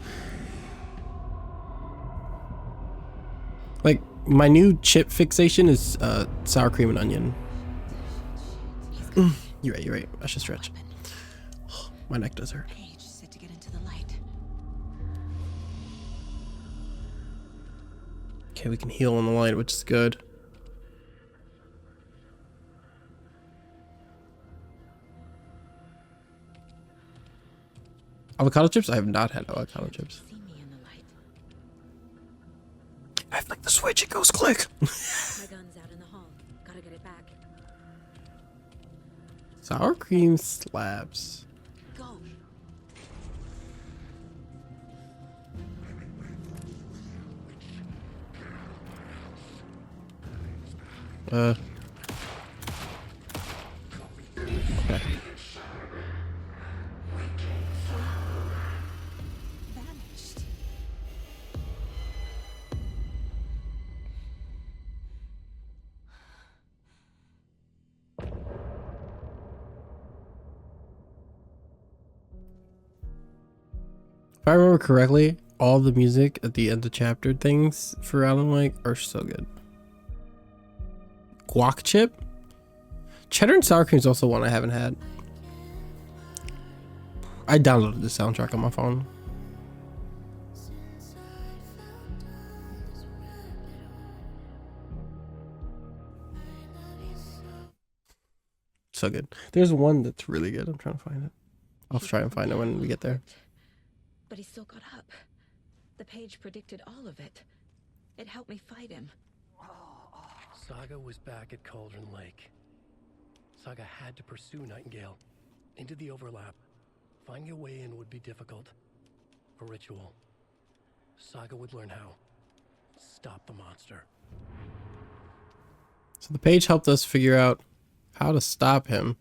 Like my new chip fixation is sour cream and onion. You're right. I should stretch. My neck does hurt. Paige said to get into the light. Okay, we can heal on the light, which is good. Avocado chips? I have not had avocado chips. I flick the switch, it goes click. My gun's out in the hall. Gotta get it back. Sour cream slabs. Go. Okay. Vanished. If I remember correctly, all the music at the end of chapter things for Alan Wake are so good. Guac chip? Cheddar and sour cream is also one I haven't had. I downloaded the soundtrack on my phone. So good. There's one that's really good. I'm trying to find it. I'll try and find it when we get there. But he still got up. The page predicted all of it. It helped me fight him. Saga was back at Cauldron Lake. Saga had to pursue Nightingale into the overlap. Finding a way in would be difficult. A ritual. Saga would learn how. Stop the monster. So the page helped us figure out how to stop him.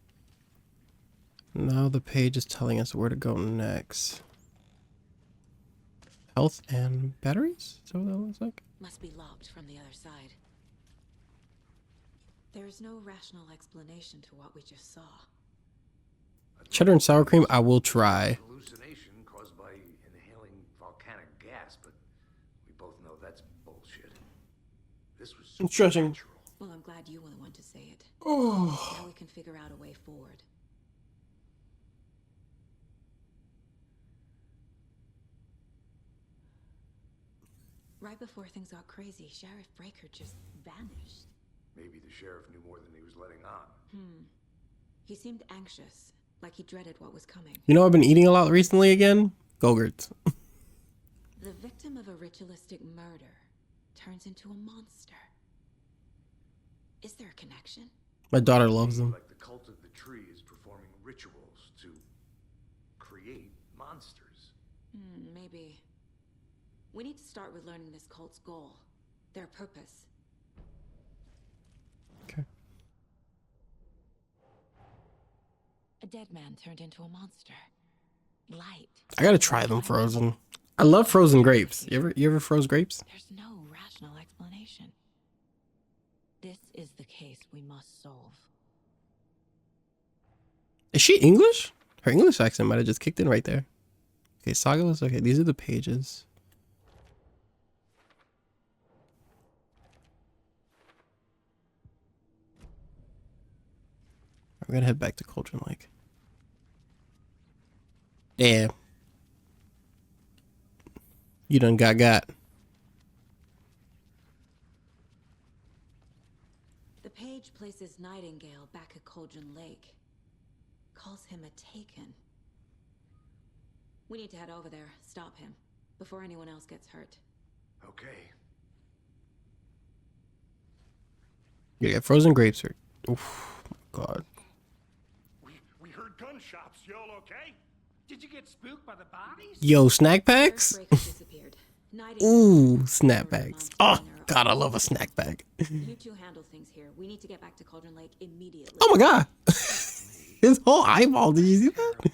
Now the page is telling us where to go next. Health and batteries? Is that what that looks like? Must be locked from the other side. There is no rational explanation to what we just saw. Cheddar and sour cream, I will try. Hallucination caused by inhaling volcanic gas, but we both know that's bullshit. This was I'm stretching. Well, I'm glad you were the one to say it. Oh. Now we can figure out a way forward. Right before things got crazy, Sheriff Breaker just vanished. Maybe the sheriff knew more than he was letting on. He seemed anxious, like he dreaded what was coming. You know, I've been eating a lot recently again. Go-Gurts. The victim of a ritualistic murder turns into a monster. Is there a connection? My daughter loves them. Like the cult of the tree is performing rituals to create monsters. Maybe. We need to start with learning this cult's goal, their purpose. Okay. A dead man turned into a monster. Light. I gotta try them frozen. I love frozen grapes. You ever froze grapes? There's no rational explanation. This is the case we must solve. Is she English? Her English accent might have just kicked in right there. Okay, Saga was okay. These are the pages. We're gonna head back to Cauldron Lake. Yeah. You done got. The page places Nightingale back at Cauldron Lake. Calls him a Taken. We need to head over there, stop him, before anyone else gets hurt. Okay. You get frozen grapes. Oof, God. We heard gunshots. Y'all okay? Did you get spooked by the bodies? Yo, snack packs? Disappeared. Ooh, snack bags. Oh, God, I love a snack bag. You two handle things here. We need to get back to Cauldron Lake immediately. Oh my God. His whole eyeball. Did you see that?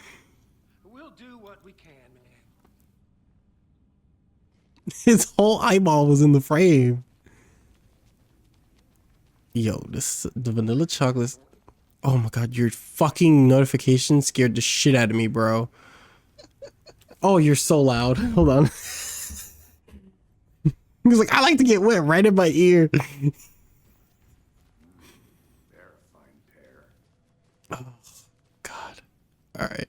We'll do what we can, man. His whole eyeball was in the frame. Yo, the vanilla chocolate. Oh my God, your fucking notification scared the shit out of me, bro. Oh, you're so loud. Hold on. He's like, I like to get wet right in my ear. Oh, God. All right.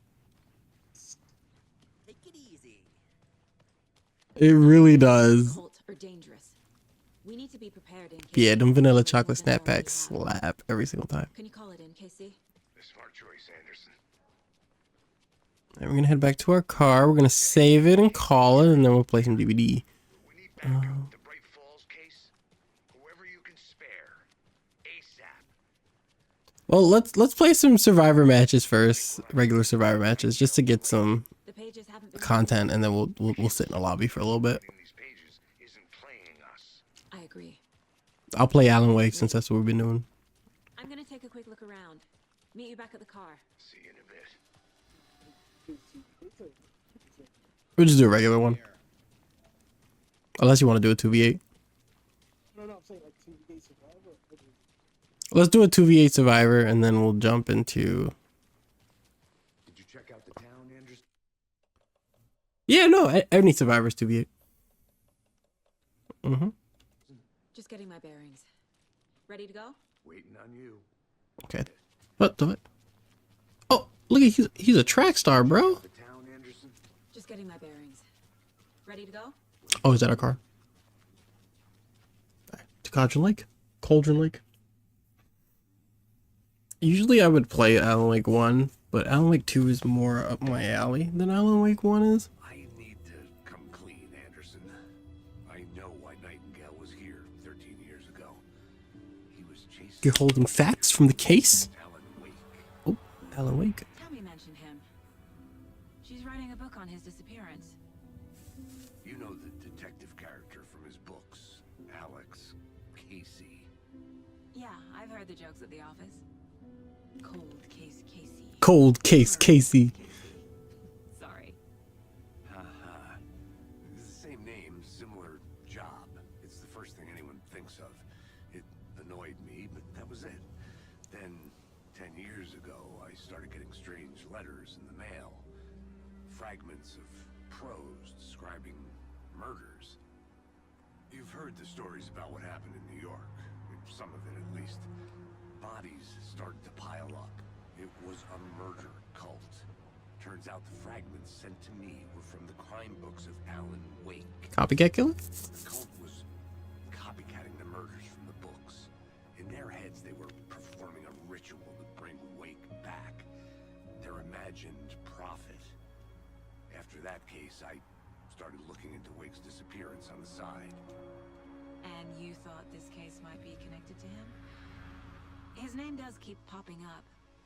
Take it easy. It really does. Cold or dangerous. We need to be prepared in case. Yeah, them vanilla chocolate snap packs slap every single time. Can you call it in, Casey? Smart choice, Anderson. And we're gonna head back to our car. We're gonna save it and call it, and then we'll play some DVD. The Bright Falls case. Whoever you can spare. ASAP. Well, let's play some survivor matches first, regular survivor matches, just to get some content, and then we'll sit in the lobby for a little bit. I agree. I'll play Alan Wake since that's what we've been doing. I'm gonna take a quick look around. Meet you back at the car. See you in a bit. We'll just do a regular one. Unless you want to do a 2v8. No, I'm saying like 2v8 Survivor. Let's do a 2v8 survivor, and then we'll jump into... Did you check out the town, Anderson? Yeah, no, any survivor's 2v8. Mm-hmm. Just getting my bearings. Ready to go? Waiting on you. Okay. What? Oh, look at he's a track star, bro. The town, Anderson? Just getting my bearings. Ready to go? Oh, is that our car? Right, to Cauldron Lake. Cauldron Lake. Usually I would play Alan Wake 1, but Alan Wake 2 is more up my alley than Alan Wake 1 is. I need to come clean, Anderson. I know why Nightingale was here 13 years ago. He was chasing... You're holding facts from the case? Alan Wake. Oh, Alan Wake. Tammy mentioned him. She's writing a book on his disappearance. You know the detective character from his books, Alex Casey. Yeah, I've heard the jokes at the office. Cold Case Casey. Cold Case Casey. Sorry. Haha. It's the same name, similar job. It's the first thing anyone thinks of. It annoyed me, but that was it. Then, 10 years ago, I started getting strange letters in the mail. Fragments of prose describing murders. You've heard the stories about what happened in New York. Some of it, at least. Bodies started to pile up. It was a murder cult. Turns out the fragments sent to me were from the crime books of Alan Wake. Copycat killer? The cult was copycatting the murders from the books. In their heads, they were performing a ritual to bring Wake back. Their imagined prophet. After that case, I started looking into Wake's disappearance on the side. And you thought this case might be connected to him? His name does keep popping up.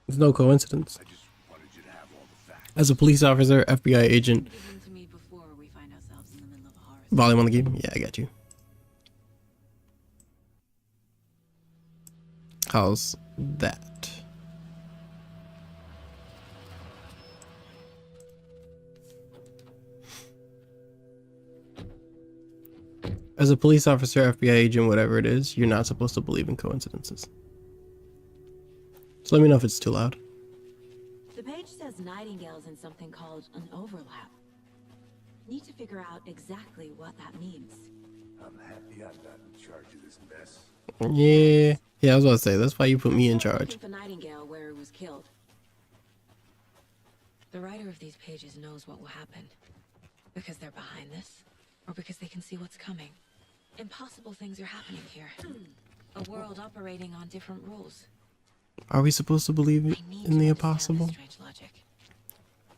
It's no coincidence. I just wanted you to have all the facts. As a police officer, FBI agent. Give them to me before we find ourselves in the middle of a horror. Volume on the game? Yeah, I got you. How's that? As a police officer, FBI agent, whatever it is, you're not supposed to believe in coincidences. So let me know if it's too loud. The page says Nightingale's in something called an overlap. Need to figure out exactly what that means. I'm happy I'm not in charge of this mess. Yeah, I was about to say, that's why you put me in charge. Looking for Nightingale where he was killed. The writer of these pages knows what will happen. Because they're behind this. or because they can see what's coming. Impossible things are happening here. A world operating on different rules. Are we supposed to believe in the impossible? Strange logic.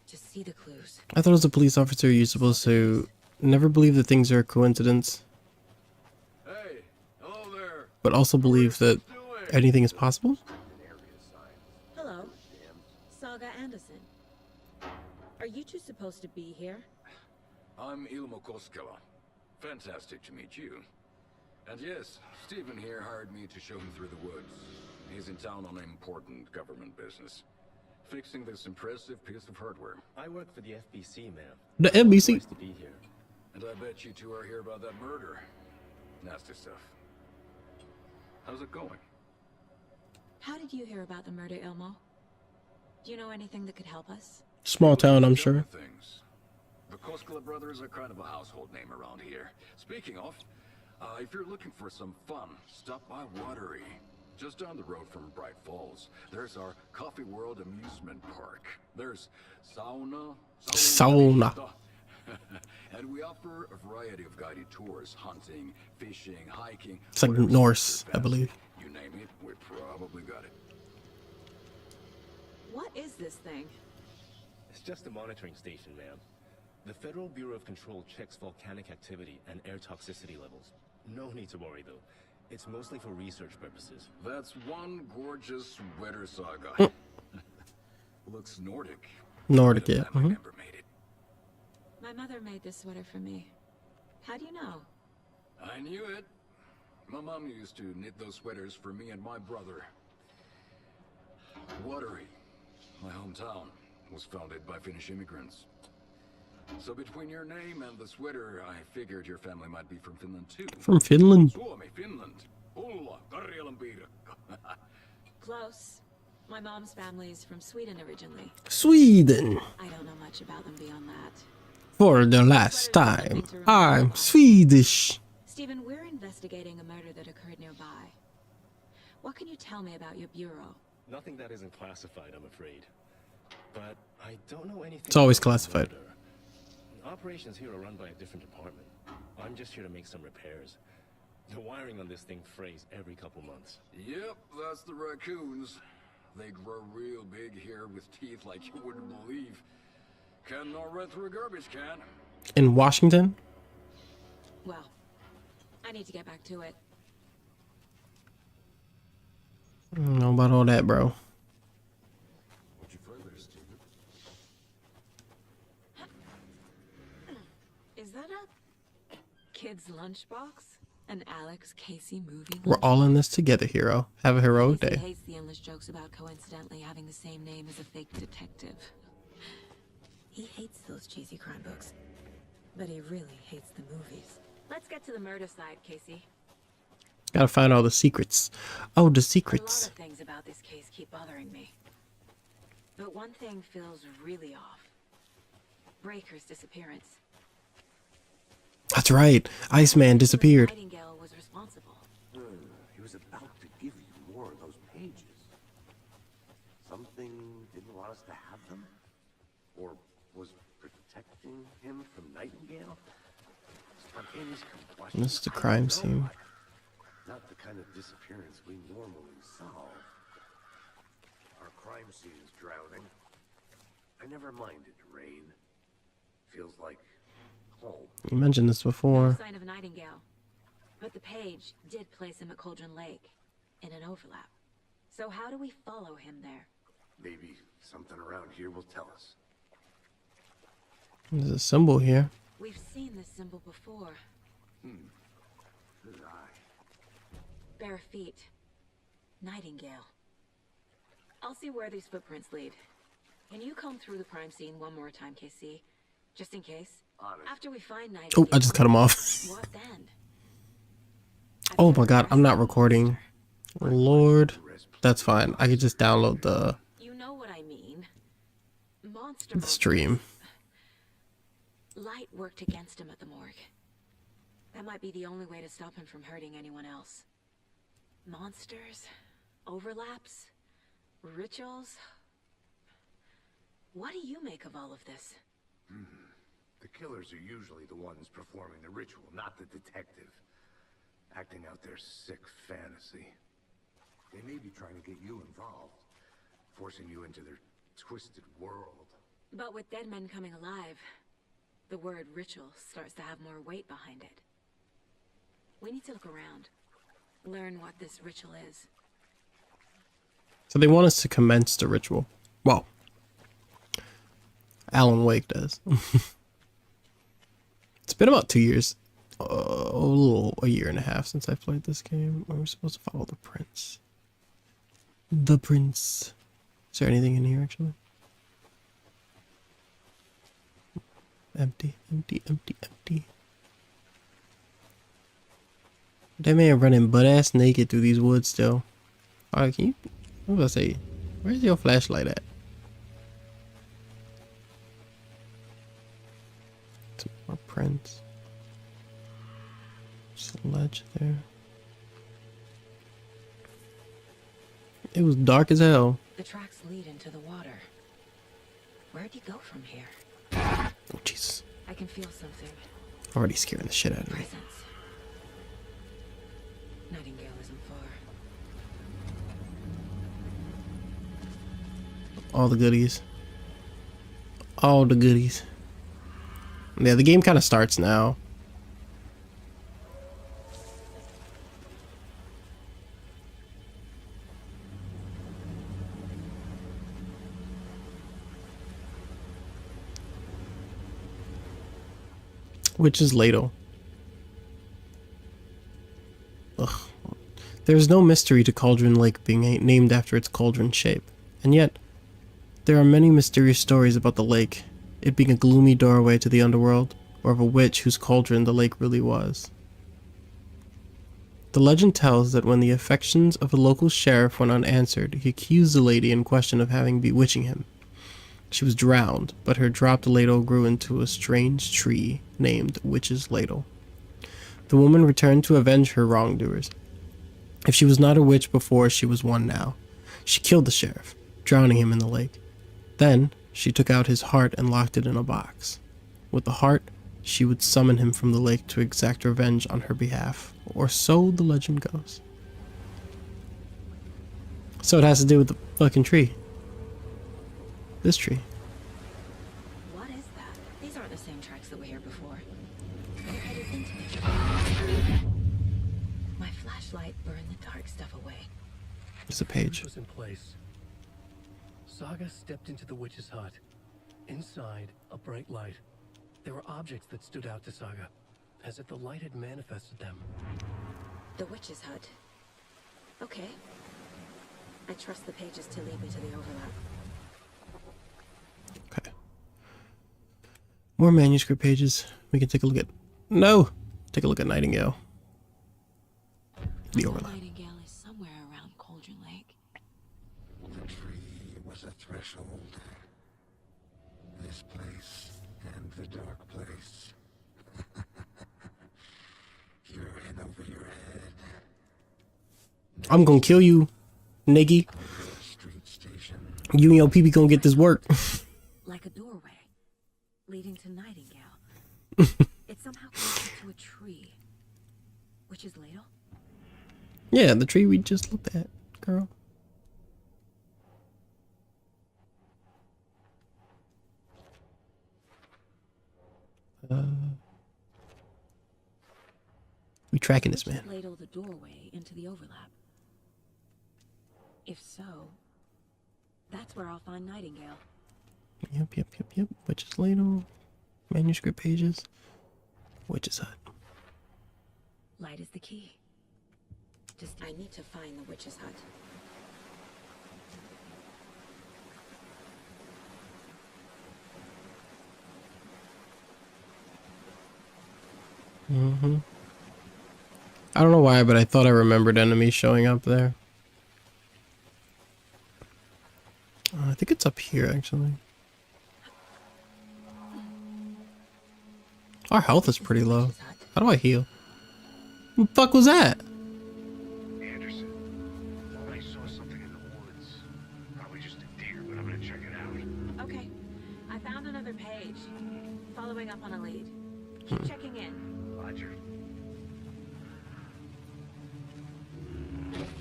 To see the clues. I thought as a police officer you're supposed to never believe that things are a coincidence. Hey, hello there. But also believe that anything is possible? Hello, Saga Anderson. Are you two supposed to be here? I'm Ilmo Koskela. Fantastic to meet you. And yes, Stephen here hired me to show him through the woods. He's in town on important government business. Fixing this impressive piece of hardware. I work for the FBC, ma'am. The FBC? Nice to be here. And I bet you two are here about that murder. Nasty stuff. How's it going? How did you hear about the murder, Ilmo? Do you know anything that could help us? Small town, I'm sure. Things. The Koskela brothers are kind of a household name around here. Speaking of, if you're looking for some fun, stop by Watery. Just down the road from Bright Falls, there's our Coffee World amusement park. There's sauna. And we offer a variety of guided tours, hunting, fishing, hiking. It's like Norse, I believe. You name it, we probably got it. What is this thing? It's just a monitoring station, ma'am. The Federal Bureau of Control checks volcanic activity and air toxicity levels. No need to worry, though. It's mostly for research purposes. That's one gorgeous sweater saga. Looks Nordic. Nordic, yeah. My mother made this sweater for me. How do you know? I knew it. My mom used to knit those sweaters for me and my brother. Watery, my hometown, was founded by Finnish immigrants. So between your name and the sweater, I figured your family might be from Finland too. From Finland? Suomi, Finland. Ulla, Karjalan piirakka. Close. My mom's family's from Sweden originally. Sweden. I don't know much about them beyond that. For the last time, I'm Swedish. Stephen, we're investigating a murder that occurred nearby. What can you tell me about your bureau? Nothing that isn't classified, I'm afraid. But I don't know anything. It's always classified. Operations here are run by a different department. I'm just here to make some repairs. The wiring on this thing frays every couple months. Yep, that's the raccoons. They grow real big here with teeth like you wouldn't believe. Cannot run through a garbage can. In Washington? Well, I need to get back to it. I don't know about all that, bro. What'd you find there, Stephen? Is that a kid's lunchbox? An Alex Casey movie? We're all in this together, hero. Have a heroic Casey day. hates the endless jokes about coincidentally having the same name as a fake detective. He hates those cheesy crime books, but he really hates the movies. Let's get to the murder site, Casey. Gotta find all the secrets. Oh, the A secrets. lot of things about this case keep bothering me, but one thing feels really off. Breaker's disappearance. That's right. Iceman disappeared. Nightingale was responsible. He was about to give you more of those pages. Something didn't want us to have them? Or was protecting him from Nightingale? Spontaneous combustion. This is the crime scene. Not the kind of disappearance we normally solve. Our crime scene is drowning. I never minded rain. Feels like home. You mentioned this before. No sign of Nightingale, but the page did place him at Cauldron Lake in an overlap. So how do we follow him there? Maybe something around here will tell us. There's a symbol here. We've seen this symbol before. Good eye. Bare feet. Nightingale. I'll see where these footprints lead. Can you comb through the crime scene one more time, KC? Just in case? Honest. After we find Nightingale... Oh, I just cut him off. What then? Oh my god, I'm not recording. Lord. That's fine. I could just download the You know what I mean. Monster stream. Light worked against him at the morgue. That might be the only way to stop him from hurting anyone else. Monsters, overlaps, rituals. What do you make of all of this? The killers are usually the ones performing the ritual, not the detective. Acting out their sick fantasy. They may be trying to get you involved, forcing you into their twisted world. But with dead men coming alive, the word ritual starts to have more weight behind it. We need to look around, learn what this ritual is. So they want us to commence the ritual. Well, Alan Wake does. It's been about 2 years, a year and a half since I played this game. We're supposed to follow the prince. The prince. Is there anything in here actually? Empty, empty, empty, empty. That man running butt ass naked through these woods still. Alright, can you? What was I say? Where's your flashlight at? Some more prints. There's a ledge there. It was dark as hell. The tracks lead into the water. Where'd you go from here? Oh Jesus! I can feel something. Already scaring the shit out of me. Presence. Nightingale isn't far. All the goodies. All the goodies. Yeah, the game kind of starts now. Witch's Ladle. Ugh. There is no mystery to Cauldron Lake being named after its cauldron shape, and yet there are many mysterious stories about the lake, it being a gloomy doorway to the underworld, or of a witch whose cauldron the lake really was. The legend tells that when the affections of a local sheriff went unanswered, he accused the lady in question of having bewitching him. She was drowned, but her dropped ladle grew into a strange tree named Witch's Ladle. The woman returned to avenge her wrongdoers. If she was not a witch before, she was one now. She killed the sheriff, drowning him in the lake. Then, she took out his heart and locked it in a box. With the heart, she would summon him from the lake to exact revenge on her behalf, or so the legend goes. So it has to do with the fucking tree. This tree. What is that? These aren't the same tracks that were here before. They're headed into the tree. My flashlight burned the dark stuff away. It's a page. Was in place. Saga stepped into the witch's hut. Inside, a bright light. There were objects that stood out to Saga, as if the light had manifested them. The witch's hut. Okay. I trust the pages to lead me to the overlap. Okay. More manuscript pages. We can take a look at... No! Take a look at Nightingale. The overlap. Nightingale is somewhere around Cauldron Lake. The tree was a threshold. This place and the dark place. You're in over your head. I'm gonna kill you, niggy. You and your PB gonna get this work. Like a doorway, leading to Nightingale. It's somehow connected to a tree. Witch's Ladle? Yeah, the tree we just looked at, girl. We tracking this man. Ladle the doorway into the overlap. If so, that's where I'll find Nightingale. Yep. Witch's Ladle. Manuscript pages. Witch's Hut. Light is the key. Just I need to find the witch's hut. I don't know why, but I thought I remembered enemies showing up there. I think it's up here, actually. Our health is pretty low. How do I heal? What the fuck was that? Anderson, I saw something in the woods. Probably just a deer, but I'm gonna check it out. Okay, I found another page. Following up on a lead. Keep checking in. Roger.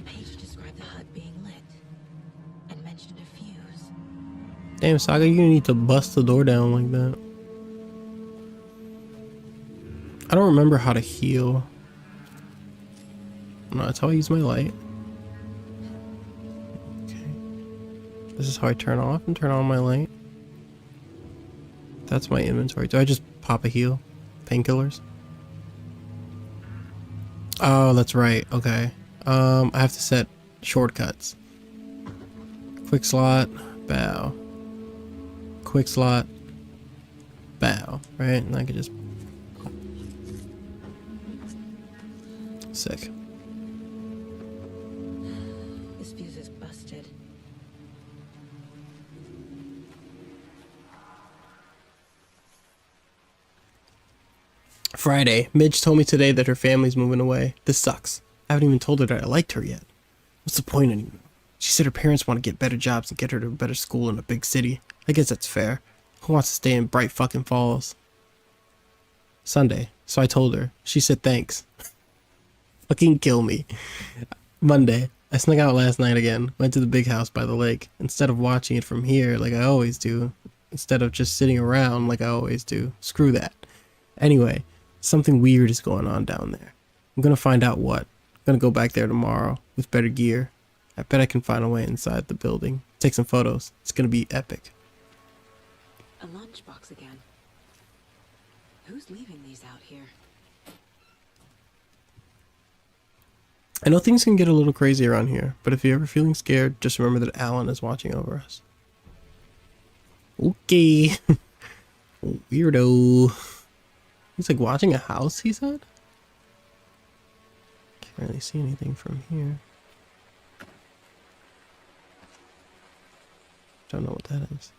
Paige described the hut being lit and mentioned a fuse. Damn, Saga, you need to bust the door down like that. I don't remember how to heal. No, that's how I use my light. Okay. This is how I turn off and turn on my light. That's my inventory. Do I just pop a heal? Painkillers? Oh, that's right. Okay. I have to set shortcuts. Quick slot, bow. Quick slot, bow. Right? And I can just... Sick. This fuse is busted. Friday. Midge told me today that her family's moving away. This sucks. I haven't even told her that I liked her yet. What's the point anymore? She said her parents want to get better jobs and get her to a better school in a big city. I guess that's fair. Who wants to stay in Bright fucking Falls? Sunday. So I told her. She said thanks. Fucking kill me. Monday. I snuck out last night again. Went to the big house by the lake. Instead of watching it from here like I always do. Instead of just sitting around like I always do. Screw that. Anyway, something weird is going on down there. I'm gonna find out what. I'm gonna go back there tomorrow with better gear. I bet I can find a way inside the building. Take some photos. It's gonna be epic. A lunchbox again. Who's leaving these out here? I know things can get a little crazy around here, but if you're ever feeling scared, just remember that Alan is watching over us. Okay. Weirdo. He's like watching a house, he said? Can't really see anything from here. Don't know what that is.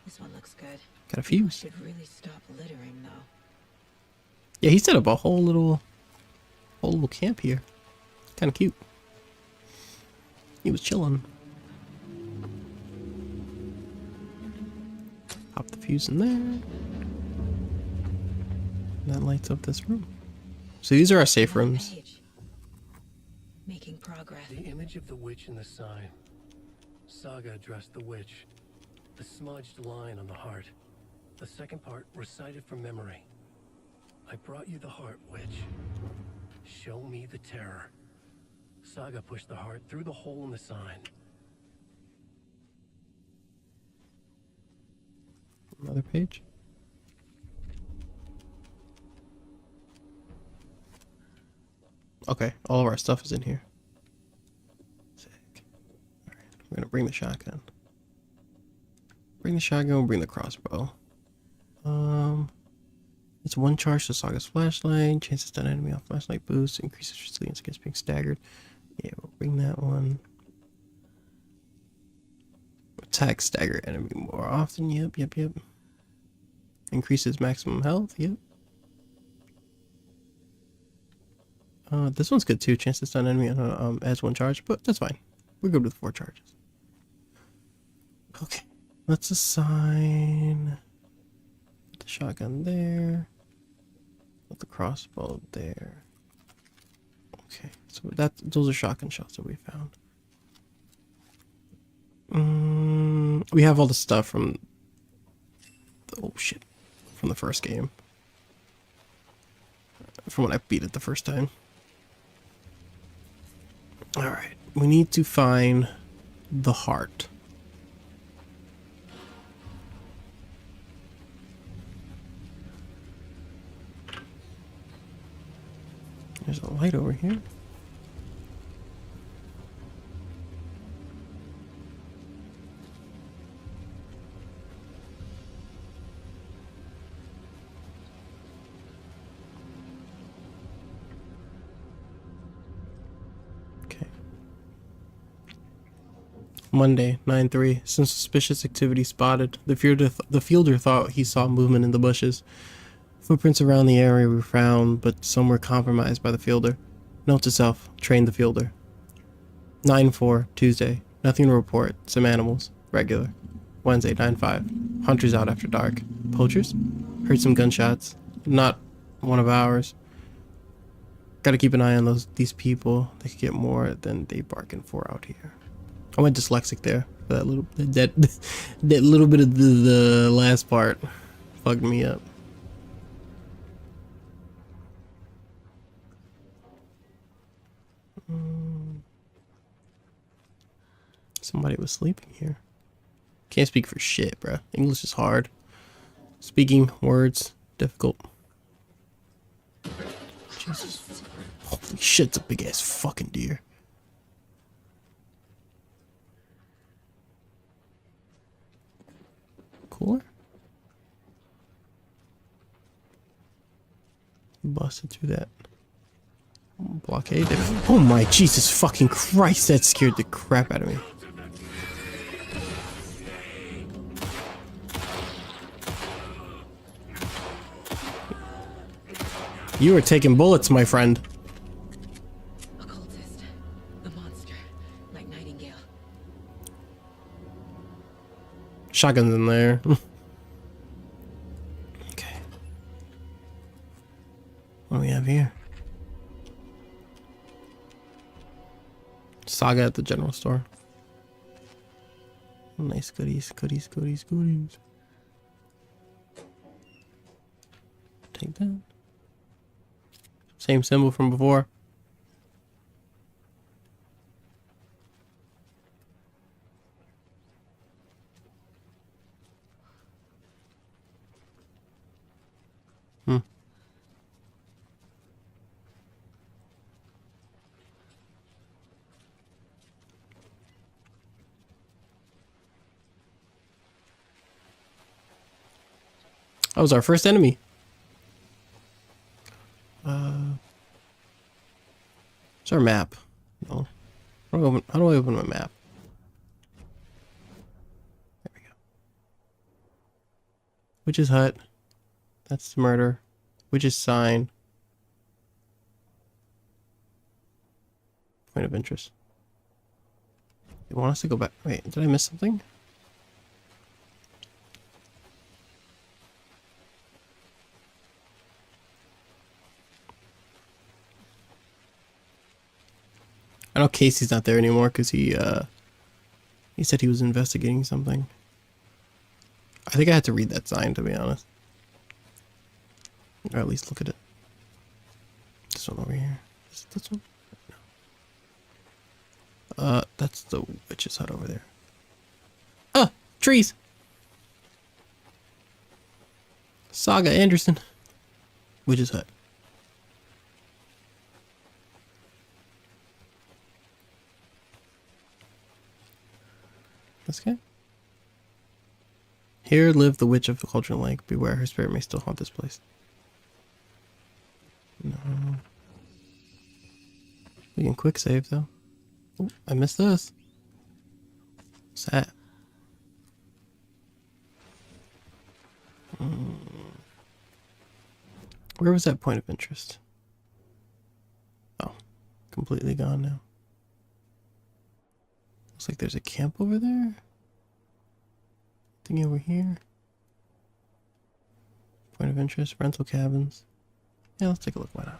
This one looks good. Got a fuse. Should really stop littering though. Yeah, he set up a whole little camp here. Kind of cute. He was chilling. Pop the fuse in there. And that lights up this room. So these are our safe rooms. Making progress. The image of the witch in the sign. Saga addressed the witch. The smudged line on the heart. The second part recited from memory. I brought you the heart, witch. Show me the terror. Saga pushed the heart through the hole in the sign. Another page. Okay, all of our stuff is in here. Sick. Alright, we're gonna bring the shotgun. Bring the shotgun, bring the crossbow. It's one charge to Saga's flashlight. Chances to stun enemy off flashlight boost. Increases resilience against being staggered. Yeah, we'll bring that one. Attack stagger enemy more often. Yep. Increases maximum health. Yep. This one's good too. Chance to stun enemy adds one charge, but that's fine. We're good with 4 charges. Okay, let's assign. Put the shotgun there. Put the crossbow there. Okay, so those are shotgun shots that we found. We have all the stuff from from the first game. From when I beat it the first time. Alright, we need to find the heart. There's a light over here. Monday, 9/3. Some suspicious activity spotted. The fielder thought he saw movement in the bushes. Footprints around the area were found, but some were compromised by the fielder. Note to self, train the fielder. 9/4, Tuesday. Nothing to report. Some animals. Regular. Wednesday, 9/5. Hunters out after dark. Poachers? Heard some gunshots. Not one of ours. Gotta keep an eye on these people. They could get more than they bargain for out here. I went dyslexic there. For that little that little bit of the last part fucked me up. Somebody was sleeping here. Can't speak for shit, bruh. English is hard. Speaking words difficult. Jesus. Holy shit, it's a big ass fucking deer. Cooler? Busted through that blockade there. Oh my Jesus fucking Christ, that scared the crap out of me. You are taking bullets, my friend. Occultist. The monster. Like Nightingale. Shotguns in there. Okay. What do we have here? Saga at the general store. Nice goodies, goodies, goodies, goodies. Take that. Same symbol from before. That was our first enemy. It's our map. No. How do I open my map? There we go. Witch's hut. That's murder. Witch's sign. Point of interest. They want us to go back. Wait, did I miss something? I know Casey's not there anymore because he said he was investigating something. I think I had to read that sign, to be honest. Or at least look at it. This one over here. Is it this one? No. That's the witch's hut over there. Ah! Trees! Saga Anderson. Witch's hut. This guy? Here lived the witch of the Cauldron Lake. Beware, her spirit may still haunt this place. No. We can quick save though. Oh, I missed this. What's that? Where was that point of interest? Oh, completely gone now. Looks like there's a camp over there. Thing over here. Point of interest, rental cabins. Yeah, let's take a look. Why not?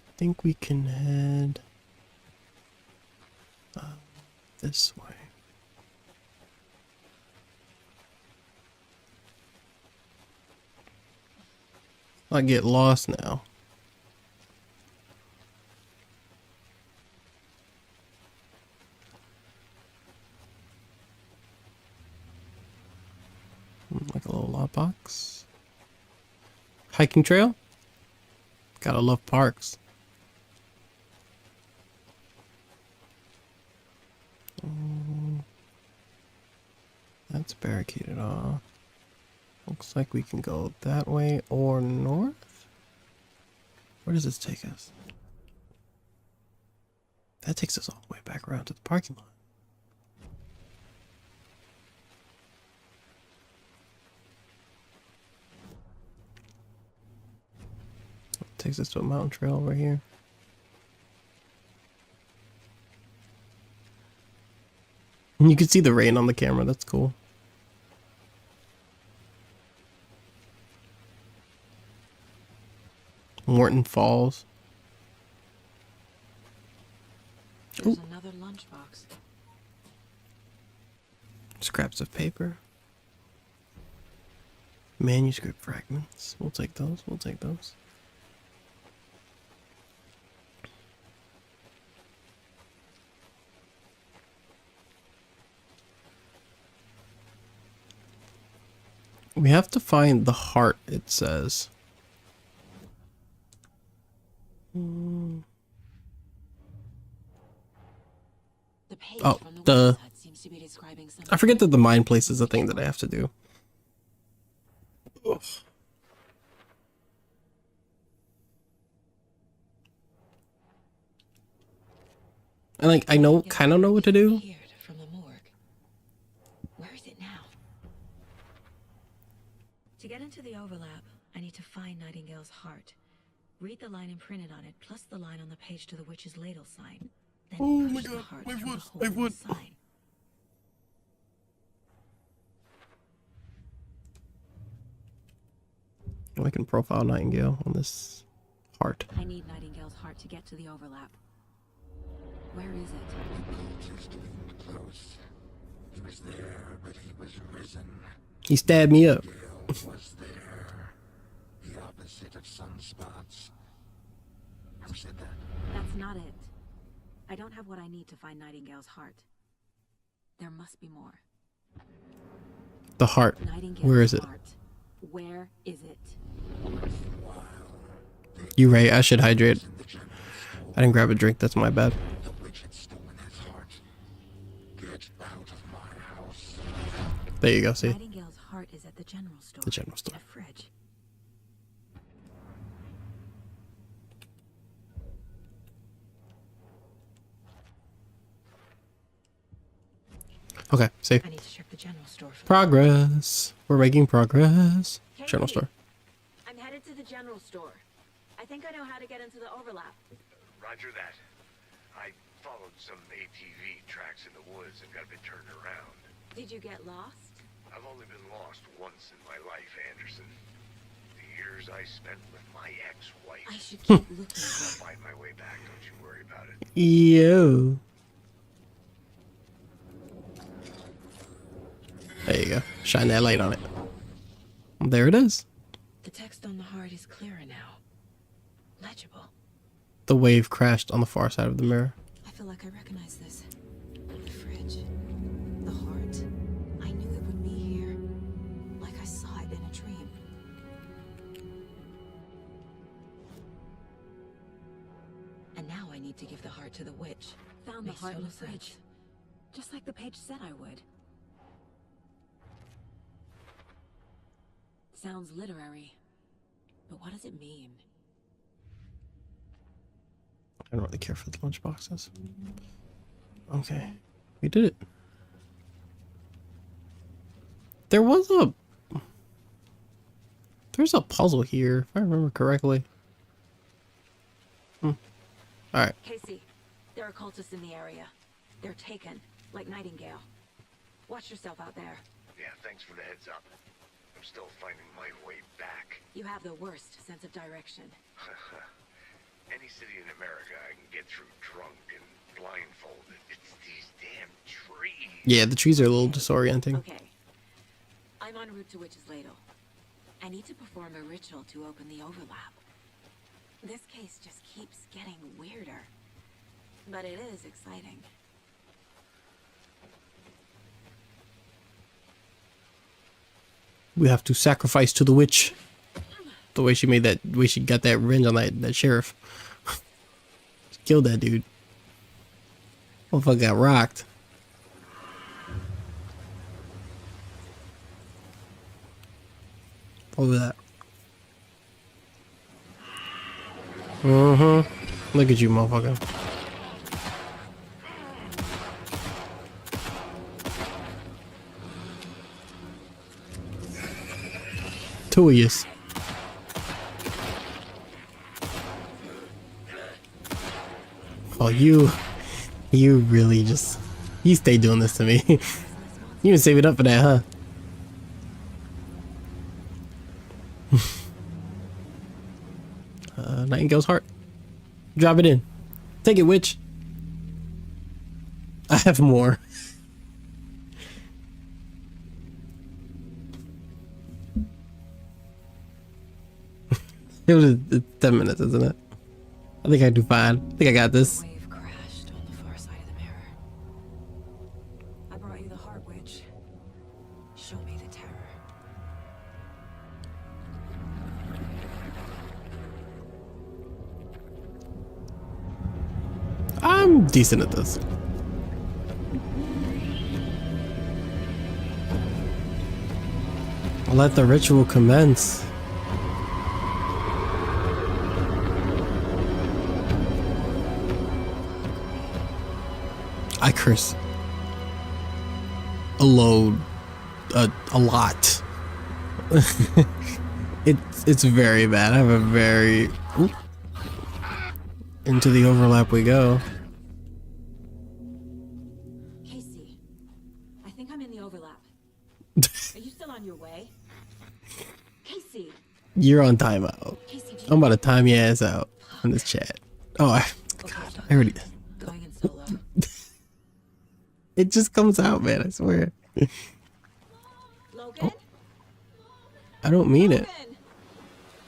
I think we can head this way. I get lost now. Like a little lockbox. Hiking trail? Gotta love parks. That's barricaded off. Looks like we can go that way or north? Where does this take us? That takes us all the way back around to the parking lot. Takes us to a mountain trail over here. You can see the rain on the camera, that's cool. Morton Falls. There's another lunchbox. Scraps of paper. Manuscript fragments. We'll take those. We'll take those. We have to find the heart, it says. The page Oh, from the website seems to be describing something. I forget that the mind place is the thing that I have to do. Ugh. And like, I kind of know what to do. From the morgue. Where is it now? To get into the overlap, I need to find Nightingale's heart. Read the line imprinted on it, plus the line on the page to the witch's ladle sign. Then Oh push my the god, heart my through foot, the hole my in the foot. sign. I can profile Nightingale on this heart. I need Nightingale's heart to get to the overlap. Where is it? Just getting close. He was there, but he was risen. He stabbed me up. Gale was there. The opposite of sunspots. Who said that? That's not it. I don't have what I need to find Nightingale's heart. There must be more. The heart. Nightingale's Where is it? heart. Where is it? You right, I should hydrate. I didn't grab a drink, that's my bad. The witch had stolen his heart. Get out of my house. There you go, see? Nightingale's heart is at the general store. The general store. In a fridge. Okay, see. I need to check the general store. Progress. We're making progress. General store. I'm headed to the general store. I think I know how to get into the overlap. Roger that. I followed some ATV tracks in the woods and got a bit turned around. Did you get lost? I've only been lost once in my life, Anderson. The years I spent with my ex-wife. I should keep looking. I'll find my way back, don't you worry about it. Yo. There you go. Shine that light on it. There it is. The text on the heart is clearer now. Legible. The wave crashed on the far side of the mirror. I feel like I recognize this. The fridge. The heart. I knew it would be here. Like I saw it in a dream. And now I need to give the heart to the witch. Found the heart in the fridge. Just like the page said I would. Sounds literary. But what does it mean? I don't really care for the lunch boxes. Okay. We did it. There's a puzzle here, if I remember correctly. Alright. Casey, there are cultists in the area. They're taken, like Nightingale. Watch yourself out there. Yeah, thanks for the heads up. I'm still finding my way back. You have the worst sense of direction. Any city in America I can get through drunk and blindfolded. It's these damn trees. Yeah, the trees are a little disorienting. Okay. I'm en route to Witch's Ladle. I need to perform a ritual to open the overlap. This case just keeps getting weirder. But it is exciting. We have to sacrifice to the witch. The way she made that, the way she got that revenge on that sheriff. She killed that dude. Motherfucker got rocked. What was that? Look at you, motherfucker. Two of yous. Oh, you really just, you stay doing this to me. You didn't save it up for that, huh? Nightingale's heart. Drop it in. Take it, witch. I have more. It was 10 minutes, isn't it? I think I do fine. I think I got this. Wave crashed on the far side of the mirror. I brought you the Heart Witch. Show me the terror. I'm decent at this. Let the ritual commence. I curse a load, a lot. It's very bad. I have a very oop. Into the overlap we go. Casey, I think I'm in the overlap. Are you still on your way? Casey. You're on timeout. I'm about to time your ass out on this chat. Oh, God, I already. Going in solo. It just comes out, man. I swear. Logan? I don't mean it.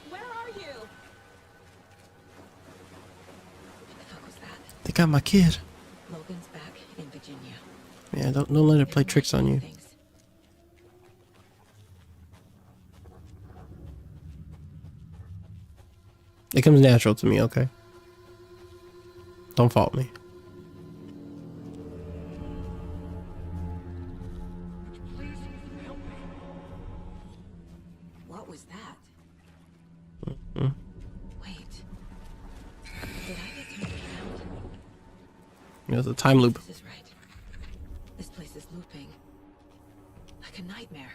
Where are you? What the fuck was that? They got my kid. Logan's back in Virginia. Man, don't let it play tricks on you. It comes natural to me, okay? Don't fault me. What was that? Mm-hmm. Wait. Did I get turned around? It's a time loop. This is right. This place is looping. Like a nightmare.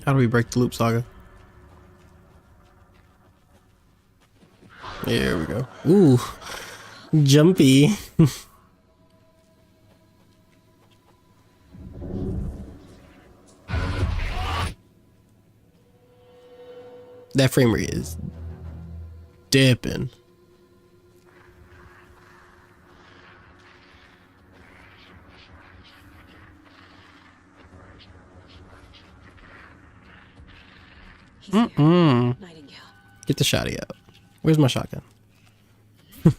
How do we break the loop, Saga? There we go. Ooh. Jumpy. That frame rate is dipping. Nightingale. Get the shotty out. Where's my shotgun? Who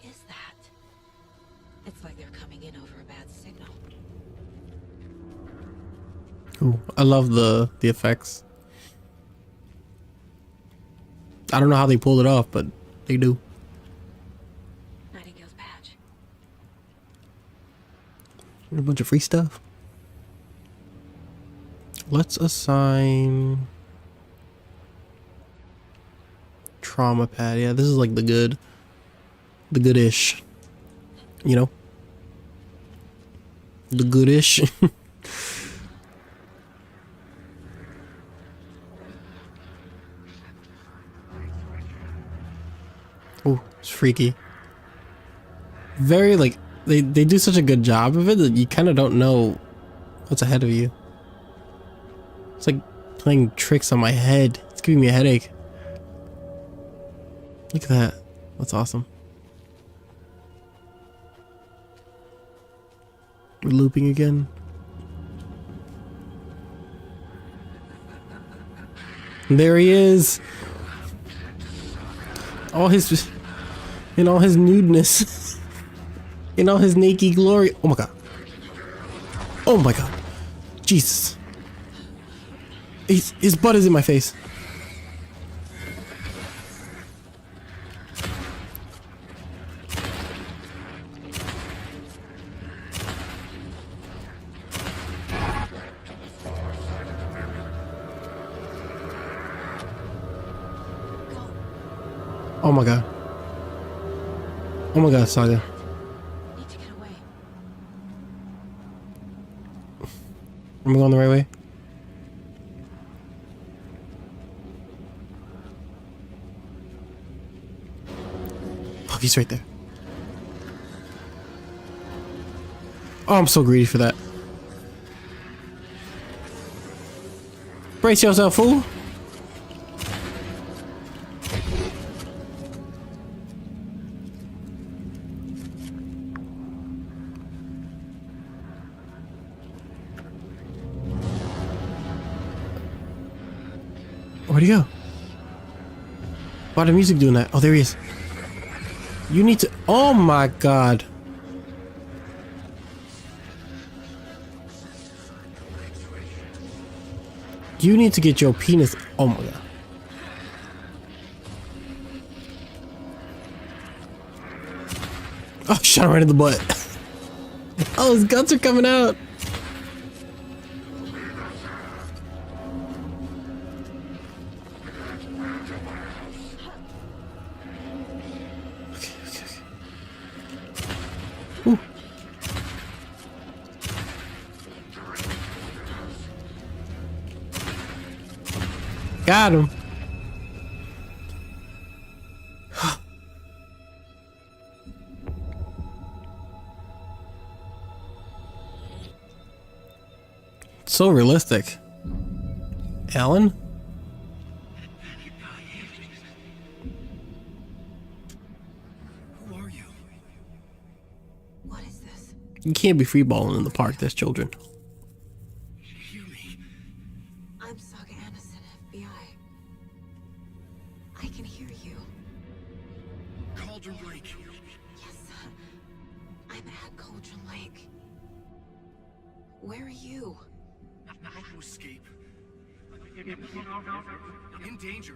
is that? It's like they're coming in over a bad signal. Ooh, I love the effects. I don't know how they pulled it off, but they do. Nightingale's badge. A bunch of free stuff. Let's assign trauma pad. Yeah, this is like the goodish. You know? The goodish. Oh, it's freaky. Very like they do such a good job of it that you kind of don't know what's ahead of you. It's like playing tricks on my head. It's giving me a headache. Look at that. That's awesome. We're looping again. There he is. In all his nudeness. In all his naked glory. Oh my god. Oh my god. Jesus. His butt is in my face. Oh my god. Oh my god, Saga. Need to get away. Am I going the right way? he's right there. Oh, I'm so greedy for that. Brace yourself, fool. Where'd he go? Why the music doing that? Oh, there he is. You need to. Oh my god. You need to get your penis. Oh my god. Oh, shot him right in the butt. Oh, his guts are coming out. Ooh. Got him. So realistic. Alan? Who are you? What is this? You can't be freeballing in the park. There's children. Hear me. I'm Saga Anderson, FBI. I can hear you. Cauldron Lake. Yes, I'm at Cauldron Lake. Where are you? How to escape? I'm in danger.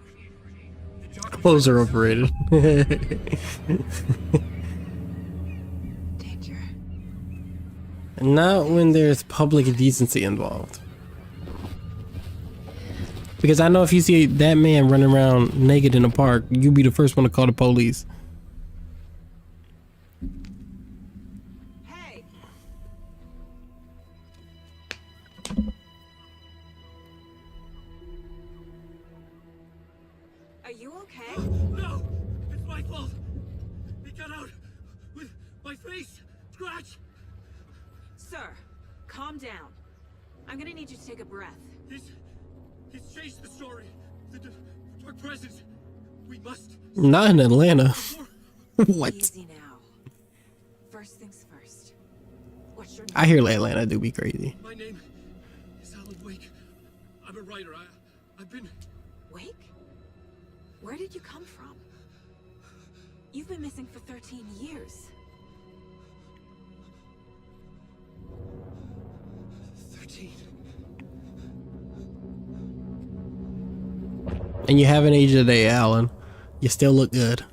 Clothes are overrated. Danger. Not when there's public decency involved. Because I know if you see that man running around naked in a park, you'll be the first one to call the police. Hey! Are you okay? No! It's my fault! He got out with my face scratch! Sir, calm down. I'm gonna need you to take a breath. He's changed the story. The dark presence. We must. Not in Atlanta. What? Easy now. First things first. What's your name? I hear Atlanta do be crazy. My name is Alan Wake. I'm a writer. I've been. Wake? Where did you come from? You've been missing for 13 years. 13. And you haven't aged a day, Alan. You still look good.